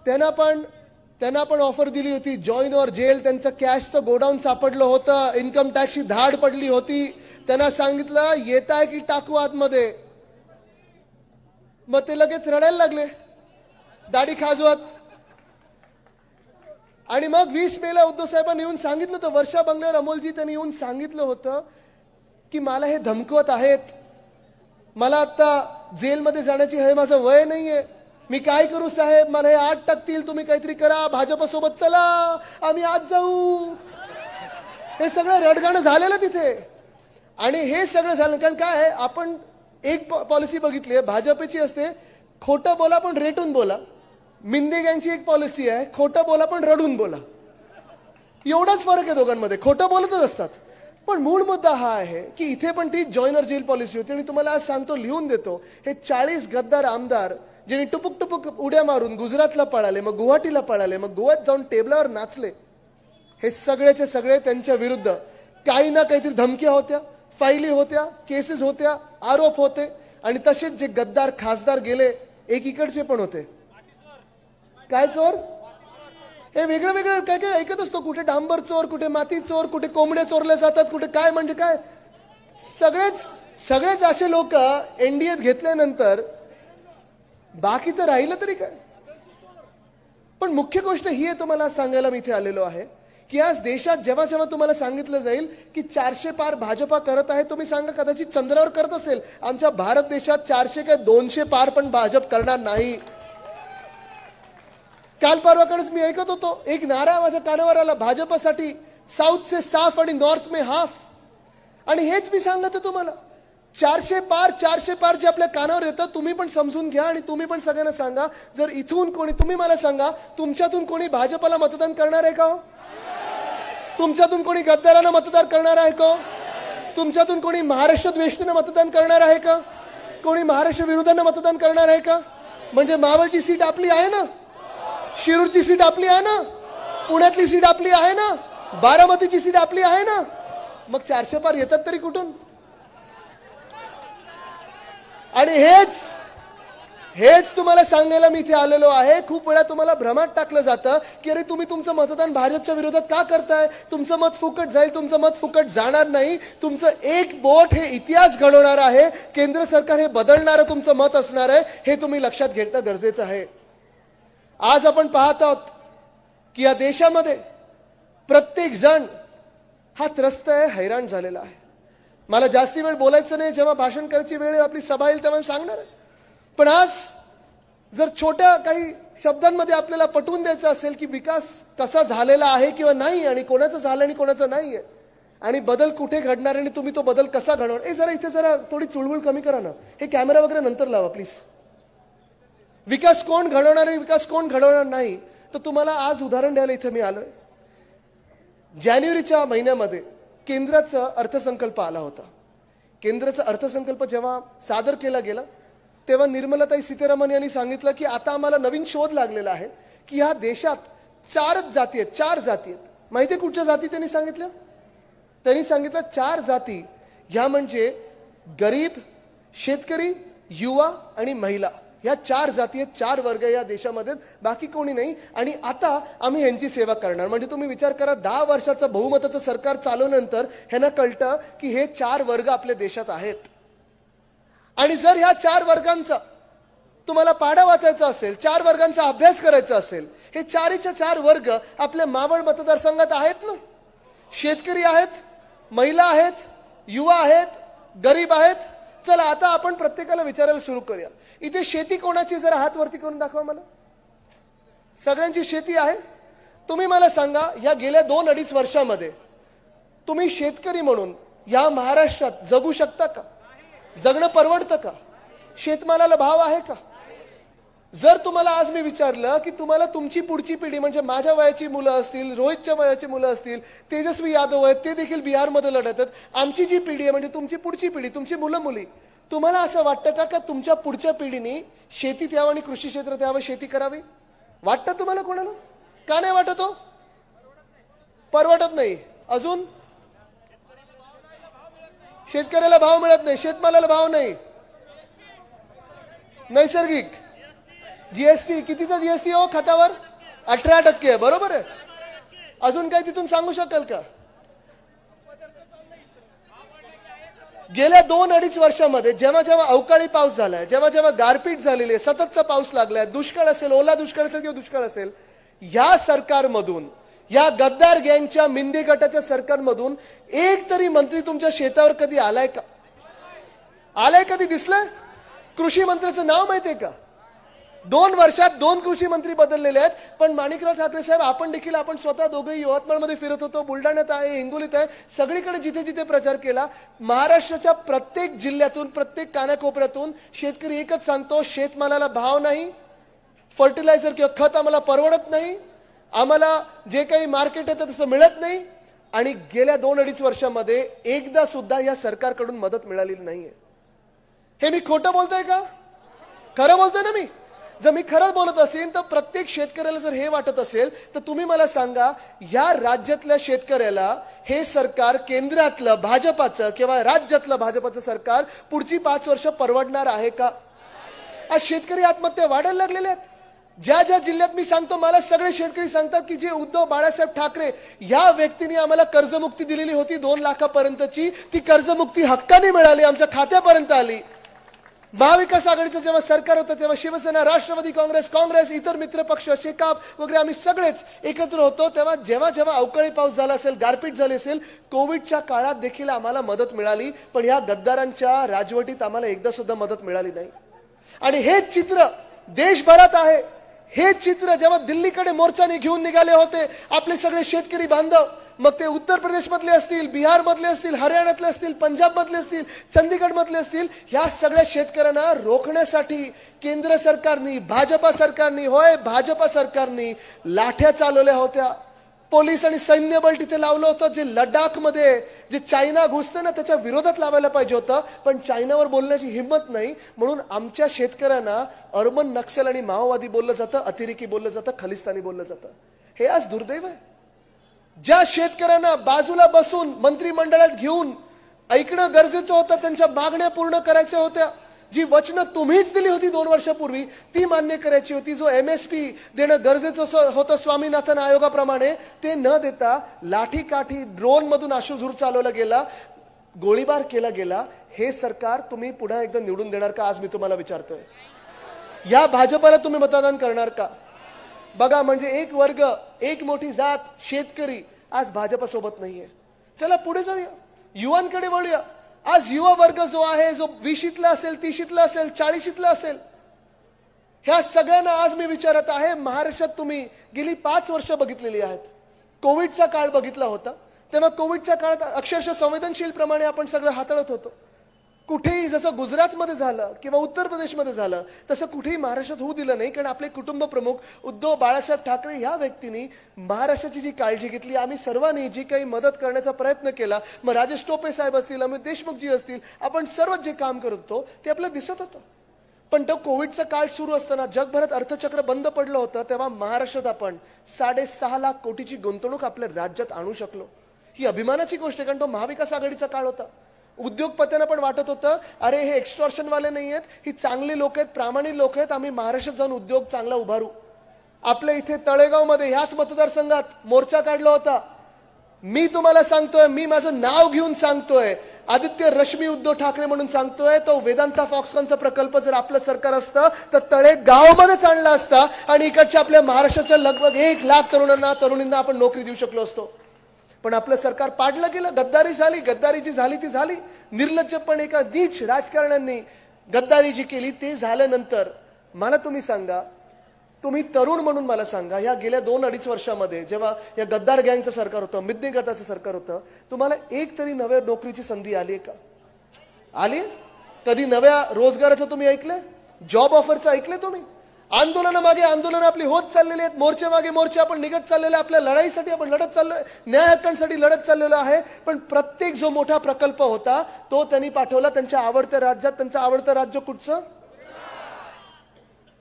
त्यांना पण ऑफर दिली होती जॉईन और जेल. त्यांचं कॅशचं गोडाऊन सापडलं होतं, इन्कम टॅक्सची धाड पडली होती, त्यांना सांगितलं येताय की टाकू आतमध्ये. मग ते लगेच रडायला लागले दाढी खाजवत. आणि मग 20 मेला उद्धव साहेबांनी येऊन सांगितलं होतं, वर्षा बंगल्यावर अमोलजी त्यांनी येऊन सांगितलं होतं की मला हे धमकवत आहेत, मला आता जेलमध्ये जाण्याची हे माझं वय नाहीये, मी काय करू साहेब, मला हे आत टाकतील, तुम्ही काहीतरी करा, भाजपसोबत चला, आम्ही आज जाऊ. हे सगळं रडगाणं झालेलं तिथे. आणि हे सगळं झालं कारण काय आहे, आपण एक पॉलिसी बघितली आहे भाजपची असते, खोटं बोला पण रेटून बोला. मिंदे गँगची एक पॉलिसी आहे, खोटं बोला पण रडून बोला. एवढाच फरक आहे दोघांमध्ये, खोटं बोलतच असतात. पण मूळ मुद्दा हा आहे की इथे पण ती जॉईन और जेल पॉलिसी होती. आणि तुम्हाला आज सांगतो, लिहून देतो, हे 40 गद्दार आमदार ज्यांनी टुपुक टुपुक उड्या मारून गुजरातला पळाले, मग गुवाहाटीला पळाले, मग गोव्यात जाऊन टेबलावर नाचले, हे सगळेचे सगळे त्यांच्या विरुद्ध काही ना काहीतरी धमक्या होत्या, फाईली होत्या, केसेस होत्या, आरोप होते. आणि तसेच जे गद्दार खासदार गेले, एक इकडचे पण होते. काय चोर, हे वेगळं वेगळं काय काय ऐकत असतो, कुठे डांबर चोर, कुठे माती चोर, कुठे कोंबड्या चोरल्या जातात, कुठे काय म्हणजे काय. सगळेच असे लोक एनडीएत घेतल्यानंतर बाकीचं राहिलं तरी काय. पण मुख्य गोष्ट ही आहे, तुम्हाला सांगायला मी इथे आलेलो आहे की आज देशात जेव्हा जेव्हा तुम्हाला सांगितलं जाईल की 400 पार भाजपा करत आहे, तुम्ही सांगा कदाचित चंद्रावर करत असेल, आमच्या भारत देशात 400 काय 200 पार पण भाजप करणार नाही. काल परवाकडेच मी ऐकत होतो, एक नारा माझ्या कानावर आला, भाजपासाठी साऊथ से साफ आणि नॉर्थ में हाफ. आणि हेच मी सांगत होतो तुम्हाला, 400 पार जे आपल्या कानावर येतं, तुम्ही पण समजून घ्या आणि तुम्ही पण सगळ्यांना सांगा. जर इथून कोणी, तुम्ही मला सांगा, तुमच्यातून कोणी भाजपाला मतदान करणार आहे का? तुमच्यातून कोणी गद्दारांना मतदान करणार आहे का? तुमच्यातून कोणी महाराष्ट्र द्वेषींना मतदान करणार आहे का? कोणी महाराष्ट्र विरोधांना मतदान करणार आहे का? म्हणजे मावळची सीट आपली आहे ना, शिरूरची सीट आपली आहे ना, पुण्यातली सीट आपली आहे ना, बारामतीची सीट आपली आहे ना. मग 400 पार येतात तरी कुठून? आणि हेच तुम्हाला सांगायला मी इथे आलेलो आहे. खूप वेळा तुम्हाला भ्रमात टाकलं जातं की अरे तुम्ही तुमचं मतदान भाजपच्या विरोधात का करताय, तुमचं मत फुकट जाईल. तुमचं मत फुकट जाणार नाही. तुमचं एक बोट हे इतिहास घडवणार आहे, केंद्र सरकार हे बदलणारं तुमचं मत असणार आहे, हे तुम्ही लक्षात घेणं गरजेचं आहे. आज आपण पाहत आहोत की या देशामध्ये प्रत्येक जण हा त्रस्त आहे, हैराण झालेला आहे. मला जास्ती वेळ बोलायचं नाही, जेव्हा भाषण करायची वेळ आपली सभा येईल तेव्हा सांगणार आहे. पण आज जर छोट्या काही शब्दांमध्ये आपल्याला पटवून द्यायचं असेल की विकास कसा झालेला आहे किंवा नाही, आणि कोणाचा झाला आणि कोणाचा नाहीये, आणि बदल कुठे घडणार आणि तुम्ही तो बदल कसा घडवणार. जरा इथे जरा थोडी चुळबुळ कमी करा ना. हे कॅमेरा वगैरे नंतर लावा प्लीज. विकास कोण घडवणार आहे, विकास कोण घडवणार नाही, तर तुम्हाला आज उदाहरण द्यायला इथे मी आलोय. जानेवारीच्या महिन्यामध्ये केंद्राचा अर्थसंकल्प आला होता. केंद्राचा अर्थसंकल्प जेव्हा सादर केला गेला तेव्हा निर्मलाताई सीतारामन यांनी सांगितलं की आता आम्हाला नवीन शोध लागलेला आहे की ह्या देशात 4 जाती आहेत. 4 जाती आहेत. माहिती आहे कुठच्या जाती त्यांनी सांगितलं? त्यांनी सांगितलं 4 जाती ह्या म्हणजे गरीब, शेतकरी, युवा आणि महिला. या 4 जाती आहेत, 4 वर्ग या देशामध्ये, बाकी कोणी नाही. आणि आता आम्ही यांची सेवा करणार. म्हणजे तुम्ही विचार करा, 10 वर्षाचं बहुमताचं सरकार चालवल्यानंतर ह्यांना कळतं की हे 4 वर्ग आपल्या देशात आहेत. आणि जर ह्या 4 वर्गांचा तुम्हाला पाढा वाचायचा असेल, 4 वर्गांचा अभ्यास करायचा असेल, हे 4च्या 4 वर्ग आपल्या मावळ मतदारसंघात आहेत ना. शेतकरी आहेत, महिला आहेत, युवा आहेत, गरीब आहेत. चला आता आपण प्रत्येकाला विचारायला सुरू करूया, इथे शेती कोणाची? जरा हात वरती करून दाखवा मला. सगळ्यांची शेती आहे? तुम्ही मला सांगा, या गेल्या 2-2.5 वर्षामध्ये तुम्ही शेतकरी म्हणून या महाराष्ट्रात जगू शकता का? जगणं परवडतं का? शेतमालाला भाव आहे का? जर तुम्हाला आज मी विचारलं की तुम्हाला तुमची पुढची पिढी म्हणजे माझ्या वयाची मुलं असतील, रोहितच्या वयाची मुलं असतील, तेजस्वी यादव आहेत, ते देखील बिहारमध्ये लढत आहेत, आमची जी पिढी आहे म्हणजे तुमची पुढची पिढी, तुमची मुलं मुली, तुम्हाला असं वाटतं का तुमच्या पुढच्या पिढीने शेतीत यावं आणि कृषी क्षेत्रात यावं, शेती करावी? वाटतं तुम्हाला कोणाला? का नाही वाटत हो? परवडत नाही. अजून शेतकऱ्याला भाव मिळत नाही, शेतमालाला भाव नाही. नैसर्गिक जीएसटी, कितीचा जीएसटी हो खतावर? 18% आहे. बरोबर आहे. अजून काही तिथून सांगू शकाल का? गेल्या 2-2.5 वर्षामध्ये जेव्हा जेव्हा अवकाळी पाऊस झालाय, जेव्हा जेव्हा गारपीट झालेली आहे, सततचा पाऊस लागलाय, दुष्काळ असेल, ओला दुष्काळ असेल किंवा दुष्काळ असेल, या सरकारमधून, या गद्दार गँगच्या मिंदी गटाच्या सरकारमधून एक तरी मंत्री तुमच्या शेतावर कधी आलाय का? आलाय? कधी दिसलाय? कृषी मंत्र्याचं नाव माहितीये का? 2 वर्षात 2 कृषी मंत्री बदललेले आहेत. पण माणिकराव ठाकरे साहेब, आपण स्वतः दोघेही यवतमाळमध्ये फिरत होतो, बुलढाण्यात आहे, हिंगोलीत आहे, सगळीकडे जिथे जिथे प्रचार केला. महाराष्ट्राच्या प्रत्येक जिल्ह्यातून, प्रत्येक कानाकोपऱ्यातून शेतकरी एकच सांगतो, शेतमालाला भाव नाही, फर्टिलायझर किंवा खत आम्हाला परवडत नाही, आम्हाला जे काही मार्केट आहे तसं मिळत नाही. आणि गेल्या 2-2.5 वर्षामध्ये एकदा सुद्धा या सरकारकडून मदत मिळालेली नाहीये. हे मी खोटं बोलतोय का? खरं बोलतोय ना मी? जर मी खरं बोलत असेल तर प्रत्येक शेतकऱ्याला जर हे वाटत असेल तर तुम्ही मला सांगा, या राज्यातल्या शेतकऱ्याला हे सरकार, केंद्रातलं भाजपाचं किंवा राज्यातलं भाजपाचं सरकार पुढची 5 वर्ष परवडणार आहे का? आज शेतकरी आत्महत्या वाढायला लागलेल्या आहेत. ज्या ज्या जिल्ह्यात मी सांगतो, मला सगळे शेतकरी सांगतात की जे उद्धव बाळासाहेब ठाकरे या व्यक्तीने आम्हाला कर्जमुक्ती दिलेली होती 2 लाखापर्यंतची, ती कर्जमुक्ती हक्काने मिळाली, आमच्या खात्यापर्यंत आली. महाविकास आघाडीचं जेव्हा सरकार होतं तेव्हा शिवसेना, राष्ट्रवादी काँग्रेस, इतर मित्र पक्ष, शेकाप वगैरे आम्ही सगळेच एकत्र होतो. तेव्हा जेव्हा जेव्हा अवकाळी पाऊस झाला असेल, गारपीट झाली असेल, कोविडच्या काळात देखील आम्हाला मदत मिळाली. पण या गद्दारांच्या राजवटीत आम्हाला एकदा सुद्धा मदत मिळाली नाही. आणि हेच चित्र देशभरात आहे. हे चित्र जेव्हा दिल्लीकडे मोर्चाने घेऊन निघाले होते आपले सगळे शेतकरी बांधव, मग ते उत्तर प्रदेश मधले असतील, बिहार मधले असतील, हरियाणातले असतील, पंजाब मधले असतील, चंदीगड मधले असतील, ह्या सगळ्या शेतकऱ्यांना रोखण्यासाठी केंद्र सरकारनी, भाजपा सरकारनी, होय भाजपा सरकारनी लाठ्या चालवल्या होत्या. पोलीस आणि सैन्य बल तिथे लावलं होतं. जे लडाखमध्ये जे चायना घुसतं ना, त्याच्या विरोधात लावायला पाहिजे होतं, पण चायनावर बोलण्याची हिंमत नाही. म्हणून आमच्या शेतकऱ्यांना अर्बन नक्सल आणि माओवादी बोललं जातं, अतिरेकी बोललं जातं, खलिस्तानी बोललं जातं. हे आज दुर्दैव आहे. ज्या शेतकऱ्यांना बाजूला बसून मंत्रिमंडळात घेऊन ऐकणं गरजेचं होतं, त्यांच्या मागण्या पूर्ण करायच्या होत्या, जी वचनं तुम्हीच दिली होती 2 वर्षापूर्वी ती मान्य करायची होती, जो MSP देणं गरजेचं होतं स्वामीनाथन आयोगाप्रमाणे, ते न देता लाठी काठी, ड्रोन मधून अश्रुधूर चालवला गेला, गोळीबार केला गेला. हे सरकार तुम्ही पुन्हा एकदा निवडून देणार का? आज मी तुम्हाला विचारतोय. या भाजपाला तुम्ही मतदान करणार का? बघा, म्हणजे एक वर्ग, एक मोठी जात, शेतकरी आज भाजपासोबत नाहीये. चला पुढे जाऊया, युवांकडे वळूया. आज युवा वर्ग जो आहे, जो 20ला असेल, 30ला असेल, 40ला असेल, ह्या सगळ्यांना आज मी विचारत आहे, महाराष्ट्रात तुम्ही गेली 5 वर्ष बघितलेली आहेत. कोविडचा काळ बघितला होता, तेव्हा कोविडच्या काळात अक्षरशः संवेदनशील प्रमाणे आपण सगळं हाताळत होतो. कुठेही जसं गुजरातमध्ये झालं किंवा उत्तर प्रदेशमध्ये झालं तसं कुठेही महाराष्ट्रात होऊ दिलं नाही. कारण आपले कुटुंब प्रमुख उद्धव बाळासाहेब ठाकरे ह्या व्यक्तींनी महाराष्ट्राची जी काळजी घेतली, आम्ही सर्वांनी जी काही मदत करण्याचा प्रयत्न केला, मग राजेश टोपे साहेब असतील, अमित देशमुखजी असतील, आपण सर्वच जे काम करत होतो ते आपल्याला दिसत होतं. पण तो कोविडचा काळ सुरू असताना जगभरात अर्थचक्र बंद पडलं होतं, तेव्हा महाराष्ट्रात आपण 6.5 लाख कोटीची गुंतवणूक आपल्या राज्यात आणू शकलो. ही अभिमानाची गोष्ट आहे. कारण तो महाविकास आघाडीचा काळ होता. उद्योगपत्यांना पण वाटत होतं अरे हे एक्स्टॉर्शनवाले नाही आहेत, ही चांगली लोक आहेत, प्रामाणिक लोक आहेत, आम्ही महाराष्ट्रात जाऊन उद्योग चांगला उभारू. आपल्या इथे तळेगावमध्ये ह्याच मतदारसंघात मोर्चा काढला होता. मी तुम्हाला सांगतोय, मी माझं नाव घेऊन सांगतोय, आदित्य रश्मी उद्धव ठाकरे म्हणून सांगतोय, तो वेदांता फॉक्सकॉनचा प्रकल्प जर आपलं सरकार असतं तर तळेगावमध्येच आणला असता आणि इकडच्या आपल्या महाराष्ट्राच्या लगभग 1 लाख तरुणींना आपण नोकरी देऊ शकलो असतो. पण आपलं सरकार पाडलं गेलं. गद्दारी झाली. गद्दारी जी झाली ती झाली. निर्लज्जपणे एका नीच राजकारण्यांनी गद्दारी जी केली ते झाल्यानंतर मला तुम्ही सांगा, तुम्ही तरुण म्हणून मला सांगा, या गेल्या 2-2.5 वर्षामध्ये जेव्हा या गद्दार गँगचं सरकार होतं, मिद्दी गटाचं सरकार होतं, तुम्हाला एक तरी नव्या नोकरीची संधी आली आहे का? आली? कधी नव्या रोजगाराचं तुम्ही ऐकलंय? जॉब ऑफरचं ऐकलंय तुम्ही? आंदोलनामागे आंदोलन आपली होत चाललेली आहेत. मोर्चे मागे मोर्चे आपण निघत चाललेले, आपल्या लढाईसाठी आपण लढत चाललोय, न्याय हक्कांसाठी लढत चाललेलो आहे. पण प्रत्येक जो मोठा प्रकल्प होता तो त्यांनी पाठवला त्यांच्या आवडत्या राज्यात. त्यांचं आवडतं राज्य कुठचं?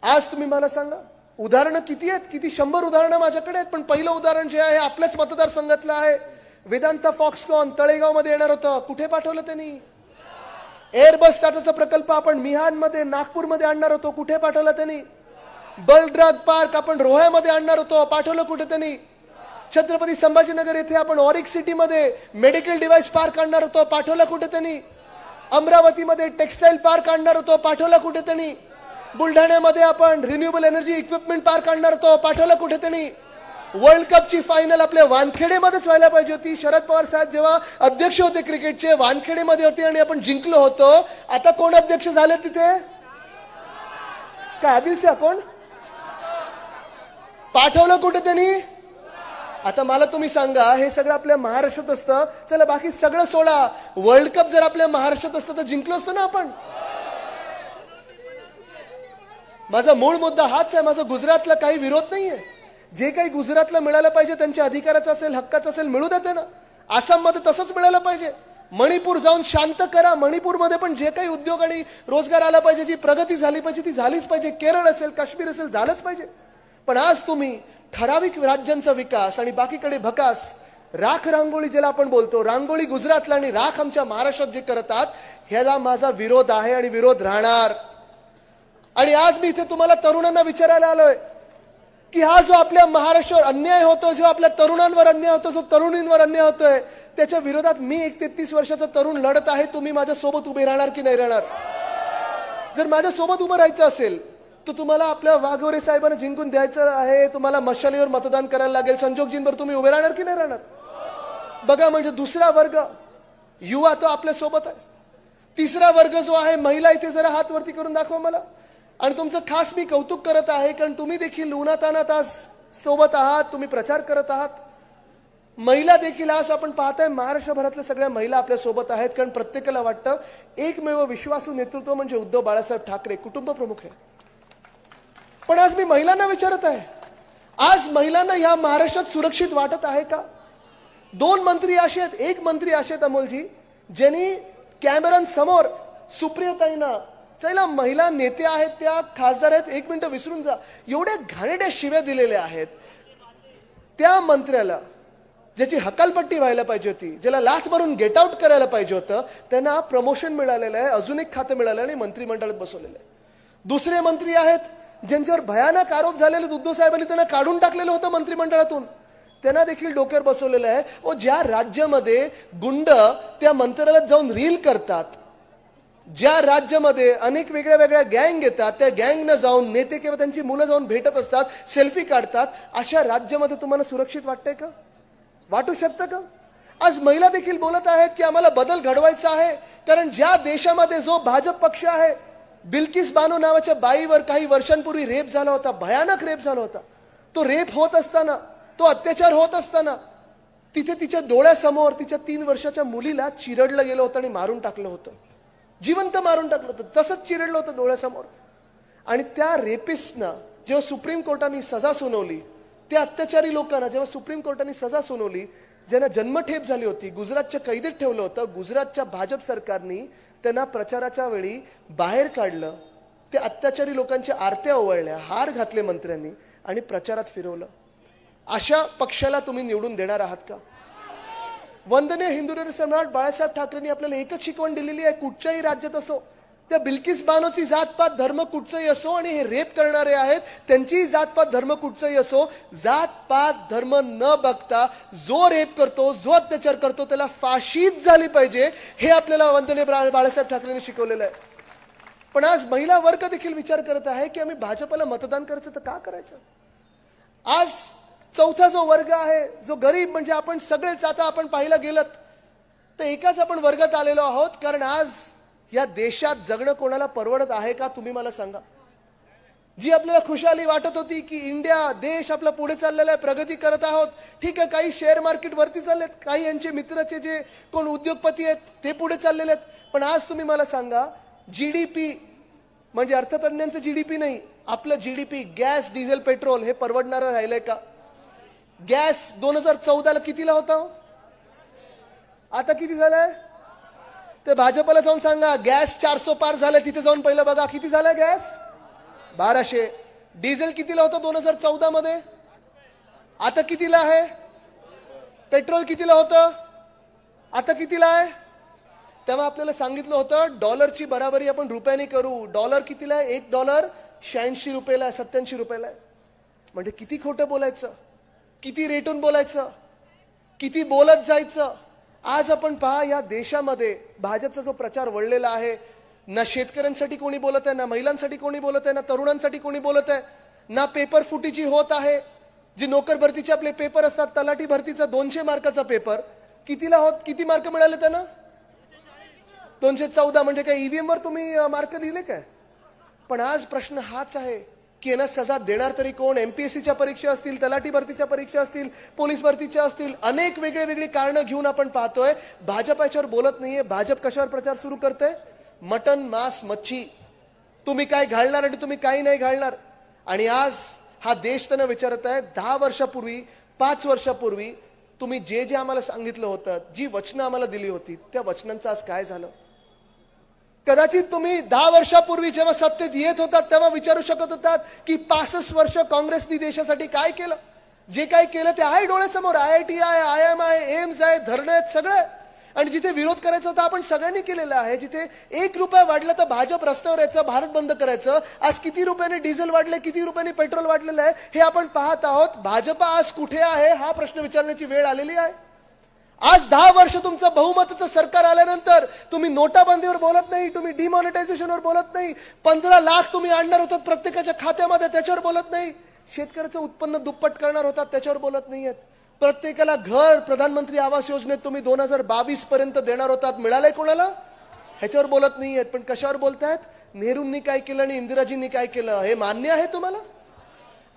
आज तुम्ही मला सांगा, उदाहरणं किती आहेत? किती 100 उदाहरणं माझ्याकडे आहेत. पण पहिलं उदाहरण जे आहे आपल्याच मतदारसंघातलं आहे. वेदांता फॉक्सकॉन तळेगावमध्ये येणार होतं, कुठे पाठवलं त्यांनी? एअरबस टाटाचा प्रकल्प आपण मिहानमध्ये नागपूरमध्ये आणणार होतो, कुठे पाठवला त्यांनी? बलड्राग पार्क आपण रोह्यामध्ये आणणार होतो, पाठवलं कुठे त्यांनी? छत्रपती संभाजीनगर येथे आपण ऑरिक सिटीमध्ये मेडिकल डिव्हाइस पार्क आणणार होतो, पाठवलं कुठे त्यांनी? अमरावतीमध्ये टेक्सटाईल पार्क आणणार होतो, पाठवलं कुठे त्यांनी? बुलढाण्यामध्ये आपण रिन्युएबल एनर्जी इक्विपमेंट पार्क आणणार होतो, पाठवलं कुठे त्यांनी? वर्ल्ड कपची फायनल आपल्या वानखेडेमध्येच व्हायला पाहिजे होती. शरद पवार साहेब जेव्हा अध्यक्ष होते क्रिकेटचे, वानखेडेमध्ये होते आणि आपण जिंकलो होतो. आता कोण अध्यक्ष झाले तिथे? काय आदिलशाह? कोण पाठवलं कुठे त्यांनी? आता मला तुम्ही सांगा, हे सगळं आपल्या महाराष्ट्रात असतं, चला बाकी सगळं सोडा, वर्ल्ड कप जर आपल्या महाराष्ट्रात असतं तर जिंकलो असतो ना आपण. माझा मूळ मुद्दा हाच आहे. माझा गुजरातला काही विरोध नाहीये. जे काही गुजरातला मिळालं पाहिजे त्यांच्या अधिकाराचं असेल, हक्काचं असेल, मिळू देते ना. आसाममध्ये तसंच मिळालं पाहिजे. मणिपूर जाऊन शांत करा. मणिपूरमध्ये पण जे काही उद्योग आणि रोजगार आला पाहिजे, जी प्रगती झाली पाहिजे ती झालीच पाहिजे. केरळ असेल, काश्मीर असेल, झालंच पाहिजे. पण आज तुम्ही ठराविक राज्यांचा विकास आणि बाकीकडे भकास, राख रांगोळी ज्याला आपण बोलतो, रांगोळी गुजरातला आणि राख आमच्या महाराष्ट्रात जे करत आहात, ह्याला माझा विरोध आहे आणि विरोध राहणार. आणि आज मी इथे तुम्हाला तरुणांना विचारायला आलोय की हा जो आपल्या महाराष्ट्रावर अन्याय होतो, जो आपल्या तरुणांवर अन्याय होतो, जो तरुणींवर अन्याय होतोय, त्याच्या विरोधात मी एक 33 वर्षाचा तरुण लढत आहे. तुम्ही माझ्या सोबत उभे राहणार की नाही राहणार? जर माझ्या सोबत उभं राहायचं असेल तर तुम्हाला आपल्या वाघोरे साहेबांना जिंकून द्यायचं आहे. तुम्हाला मशालीवर मतदान करायला लागेल. संजोगजींवर तुम्ही उभे राहणार की नाही राहणार? बघा, म्हणजे दुसरा वर्ग युवा तो आपल्या सोबत आहे. तिसरा वर्ग जो आहे महिला, इथे जरा हात वरती करून दाखवा मला. आणि तुमचं खास मी कौतुक करत आहे, कारण तुम्ही देखील उन्हातानात आज सोबत आहात, तुम्ही प्रचार करत आहात. महिला देखील आज आपण पाहताय महाराष्ट्रभरातल्या सगळ्या महिला आपल्या सोबत आहेत. कारण प्रत्येकाला वाटतं एकमेव विश्वासू नेतृत्व म्हणजे उद्धव बाळासाहेब ठाकरे कुटुंब प्रमुख आहे. पण आज मी महिलांना विचारत आहे, आज महिलांना ह्या महाराष्ट्रात सुरक्षित वाटत आहे का? 2 मंत्री असे आहेत, एक मंत्री असे आहेत अमोलजी, ज्यांनी कॅमेऱ्यांसमोर सुप्रियाताईंना, चला महिला नेते आहेत, त्या खासदार आहेत, 1 मिनिट विसरून जा, एवढ्या घाणेरड्या शिव्या दिलेल्या आहेत. त्या मंत्र्याला ज्याची हकालपट्टी व्हायला पाहिजे होती, ज्याला लाच मारून गेट आउट करायला पाहिजे होतं, त्यांना प्रमोशन मिळालेलं आहे, अजून एक खातं मिळालं आणि मंत्रिमंडळात बसवलेलं आहे. दुसरे मंत्री आहेत ज्यांच्यावर भयानक आरोप झालेले, उद्धव साहेबांनी त्यांना काढून टाकलेलं होतं मंत्रिमंडळातून, त्यांना देखील डोक्यावर बसवलेलं आहे. ओ, ज्या राज्यामध्ये गुंड त्या मंत्र्याला जाऊन रील करतात, ज्या राज्यामध्ये अनेक वेगळ्या वेगळ्या गँग येतात, त्या गँगनं जाऊन नेते किंवा त्यांची मुलं जाऊन भेटत असतात, सेल्फी काढतात, अशा राज्यामध्ये तुम्हाला सुरक्षित वाटतंय का? वाटू शकतं का? आज महिला देखील बोलत आहेत की आम्हाला बदल घडवायचा आहे. कारण ज्या देशामध्ये जो भाजप पक्ष आहे, बिल्किस बानो नावाच्या बाईवर काही वर्षांपूर्वी रेप झाला होता, भयानक रेप झाला होता. तो रेप होत असताना, तो अत्याचार होत असताना तिथे तिच्या डोळ्यासमोर तिच्या 3 वर्षाच्या मुलीला चिरडलं गेलं होतं आणि मारून टाकलं होतं, जिवंत मारून टाकलं होतं, तसंच चिरडलं होतं डोळ्यासमोर. आणि त्या रेपिस्टना जेव्हा सुप्रीम कोर्टाने सजा सुनावली, त्या अत्याचारी लोकांना जेव्हा सुप्रीम कोर्टाने सजा सुनावली, ज्यांना जन्मठेप झाली होती, गुजरातच्या कैदेत ठेवलं होतं, गुजरातच्या भाजप सरकारने त्यांना प्रचाराच्या वेळी बाहेर काढलं. ते अत्याचारी लोकांच्या आरत्या ओवाळल्या, हार घातले मंत्र्यांनी आणि प्रचारात फिरवलं. अशा पक्षाला तुम्ही निवडून देणार आहात का? वंदनीय हिंदुहृदय सम्राट बाळासाहेब ठाकरेंनी आपल्याला एकच शिकवण दिलेली आहे, कुठच्याही राज्यात असो, त्या बिल्किस बानोची जातपात धर्म कुठचंही असो आणि हे रेप करणारे आहेत त्यांचीही जातपात धर्म कुठचंही असो, जातपात धर्म न बघता जो रेप करतो, जो अत्याचार करतो त्याला फाशीच झाली पाहिजे, हे आपल्याला वंदनीय बाळासाहेब ठाकरेंनी शिकवलेलं आहे. पण आज महिला वर्ग देखील विचार करत आहे की आम्ही भाजपला मतदान करायचं तर का करायचं? आज चौथा जो वर्ग आहे, जो गरीब, म्हणजे आपण सगळेच आता आपण पाहिला गेलं तर एकाच आपण वर्गात आलेलो आहोत. कारण आज या देशात जगणं कोणाला परवडत आहे का? तुम्ही मला सांगा. जी आपल्याला खुशाली वाटत होती की इंडिया देश आपला पुढे चाललेला आहे, प्रगती करत आहोत, ठीक आहे, काही शेअर मार्केट वरती चाललेत, काही यांचे मित्राचे जे कोण उद्योगपती आहेत ते पुढे चाललेले आहेत. पण आज तुम्ही मला सांगा, जीडीपी म्हणजे अर्थतज्ञांचं जीडीपी नाही, आपलं जीडीपी, गॅस, डिझेल, पेट्रोल हे परवडणारं राहिलंय का? गॅस 2014ला कितीला होता? आता किती झालाय? ते भाजपला जाऊन सांगा. गॅस 400 पार झाले, तिथे जाऊन पहिलं बघा किती झालाय गॅस? 1200. डिझेल कितीला होतं 2014 मध्ये? आता कितीला आहे? पेट्रोल कितीला होतं? आता कितीला आहे? तेव्हा आपल्याला सांगितलं होतं डॉलरची बराबरी आपण रुपयाने करू. डॉलर कितीला आहे? $1 86 रुपयाला आहे, 87 रुपयाला आहे. म्हणजे किती खोटं बोलायचं, किती रेटून बोलायचं, किती बोलत जायचं. आज आपण पहा, या देशामध्ये भाजपचा जो प्रचार वळलेला आहे, ना शेतकऱ्यांसाठी कोणी बोलत आहे, ना महिलांसाठी कोणी बोलत आहे, ना तरुणांसाठी कोणी बोलत आहे, ना पेपर फुटीची होत आहे. जी नोकर भरतीचे आपले पेपर असतात, तलाठी भरतीचा 200 मार्काचा पेपर कितीला होत, किती मार्क मिळाले त्यांना? 214. म्हणजे काय ईव्हीएम वर तुम्ही मार्क दिले काय? पण आज प्रश्न हाच आहे की यांना सजा देणार तरी कोण? एमपीएससीच्या परीक्षा असतील, तलाठी भरतीच्या परीक्षा असतील, पोलीस भरतीच्या असतील, अनेक वेगळी कारणं घेऊन आपण पाहतोय भाजप याच्यावर बोलत नाहीये. भाजप कशावर प्रचार सुरू करते? मटन, मांस, मच्छी, तुम्ही काय घालणार आणि तुम्ही काही नाही घालणार. आणि आज हा देश त्यांना विचारत आहे, 10 वर्षापूर्वी, 5 वर्षापूर्वी तुम्ही जे जे आम्हाला सांगितलं होतं, जी वचनं आम्हाला दिली होती, त्या वचनांचं आज काय झालं? कदाचित तुम्ही 10 वर्षापूर्वी जेव्हा सत्तेत येत होतात तेव्हा विचारू शकत होतात की 65 वर्ष काँग्रेसने देशासाठी काय केलं. जे काय केलं ते आहे डोळ्यासमोर. IIT आहे, IMI, एम्स आहे, धरणं आहेत, सगळं. आणि जिथे विरोध करायचा होता आपण सगळ्यांनी केलेला आहे. जिथे 1 रुपया वाढला तर भाजप रस्त्यावर यायचं, भारत बंद करायचं. आज किती रुपयाने डिझेल वाढले, किती रुपयाने पेट्रोल वाढलेलं आहे हे आपण पाहत आहोत. भाजप आज कुठे आहे हा प्रश्न विचारण्याची वेळ आलेली आहे. आज 10 वर्ष तुमचं बहुमताचं सरकार आल्यानंतर तुम्ही नोटाबंदीवर बोलत नाही, तुम्ही डिमॉनिटायझेशनवर बोलत नाही, 15 लाख तुम्ही आणणार होतात प्रत्येकाच्या खात्यामध्ये, त्याच्यावर बोलत नाही. शेतकऱ्याचं उत्पन्न दुप्पट करणार होतात, त्याच्यावर बोलत नाहीयेत. प्रत्येकाला घर, प्रधानमंत्री आवास योजनेत तुम्ही 2022 पर्यंत देणार होतात, मिळालंय कोणाला? ह्याच्यावर बोलत नाहीयेत. पण कशावर बोलतायत? नेहरूंनी काय केलं आणि इंदिराजींनी काय केलं हे मान्य आहे तुम्हाला?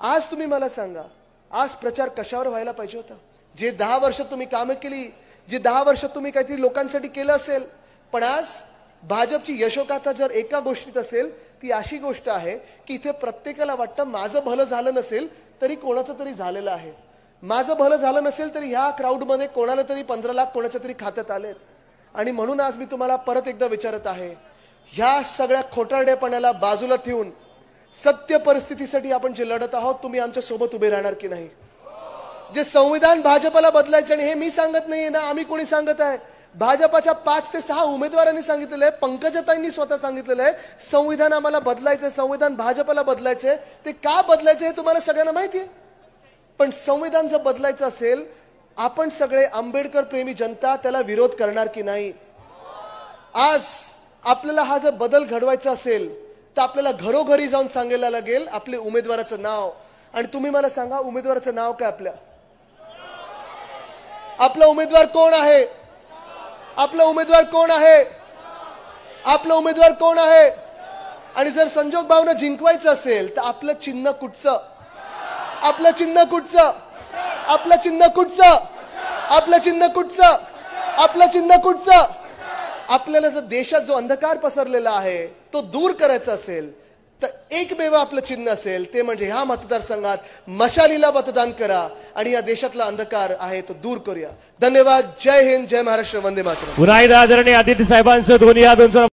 आज तुम्ही मला सांगा, आज प्रचार कशावर व्हायला पाहिजे होता? जे 10 वर्षात तुम्ही कामं केली, जे 10 वर्षात तुम्ही काहीतरी लोकांसाठी केलं असेल. पण आज भाजपची यशोगाथा जर एका गोष्टीत असेल ती अशी गोष्ट आहे की इथे प्रत्येकाला वाटतं माझं भलं झालं नसेल तरी कोणाचं तरी झालेलं आहे, माझं भलं झालं नसेल तरी ह्या क्राऊडमध्ये कोणाला तरी 15 लाख कोणाच्या तरी खात्यात आलेत. आणि म्हणून आज मी तुम्हाला परत एकदा विचारत आहे, ह्या सगळ्या खोटारडेपणाला बाजूला ठेवून सत्य परिस्थितीसाठी आपण जे लढत आहोत, तुम्ही आमच्या सोबत उभे राहणार की नाही? जे संविधान भाजपला बदलायचं, आणि हे मी सांगत नाहीये ना, आम्ही कोणी सांगत आहे, भाजपच्या 5 ते 6 उमेदवारांनी सांगितलेलं आहे, पंकजाताईंनी स्वतः सांगितलेलं आहे, संविधान आम्हाला बदलायचंय, संविधान भाजपला बदलायचंय. ते का बदलायचं हे तुम्हाला सगळ्यांना माहिती आहे. पण संविधान जर बदलायचं असेल, आपण सगळे आंबेडकर प्रेमी जनता त्याला विरोध करणार की नाही? आज आपल्याला हा जर बदल घडवायचा असेल तर आपल्याला घरोघरी जाऊन सांगायला लागेल आपले उमेदवाराचं नाव. आणि तुम्ही मला सांगा, उमेदवाराचं नाव काय? आपला उमेदवार कोण आहे? आपला उमेदवार कोण आहे? आपला उमेदवार कोण आहे? आणि जर संजोग भावना जिंकवायचं असेल तर आपलं चिन्ह कुठचं? आपलं चिन्ह कुठचं? आपलं चिन्ह कुठचं? आपलं चिन्ह कुठचं? आपलं चिन्ह कुठचं? आपल्याला जर देशात जो अंधकार पसरलेला आहे तो दूर करायचा असेल तर एकमेव आपलं चिन्ह असेल ते म्हणजे ह्या मतदारसंघात मशालीला मतदान करा आणि या देशातला अंधकार आहे तो दूर करूया. धन्यवाद. जय हिंद, जय महाराष्ट्र, वंदे मातरम. पुन्हा एकदा आदरणीय आदित्य साहेबांचं दोन्ही हात उंचावून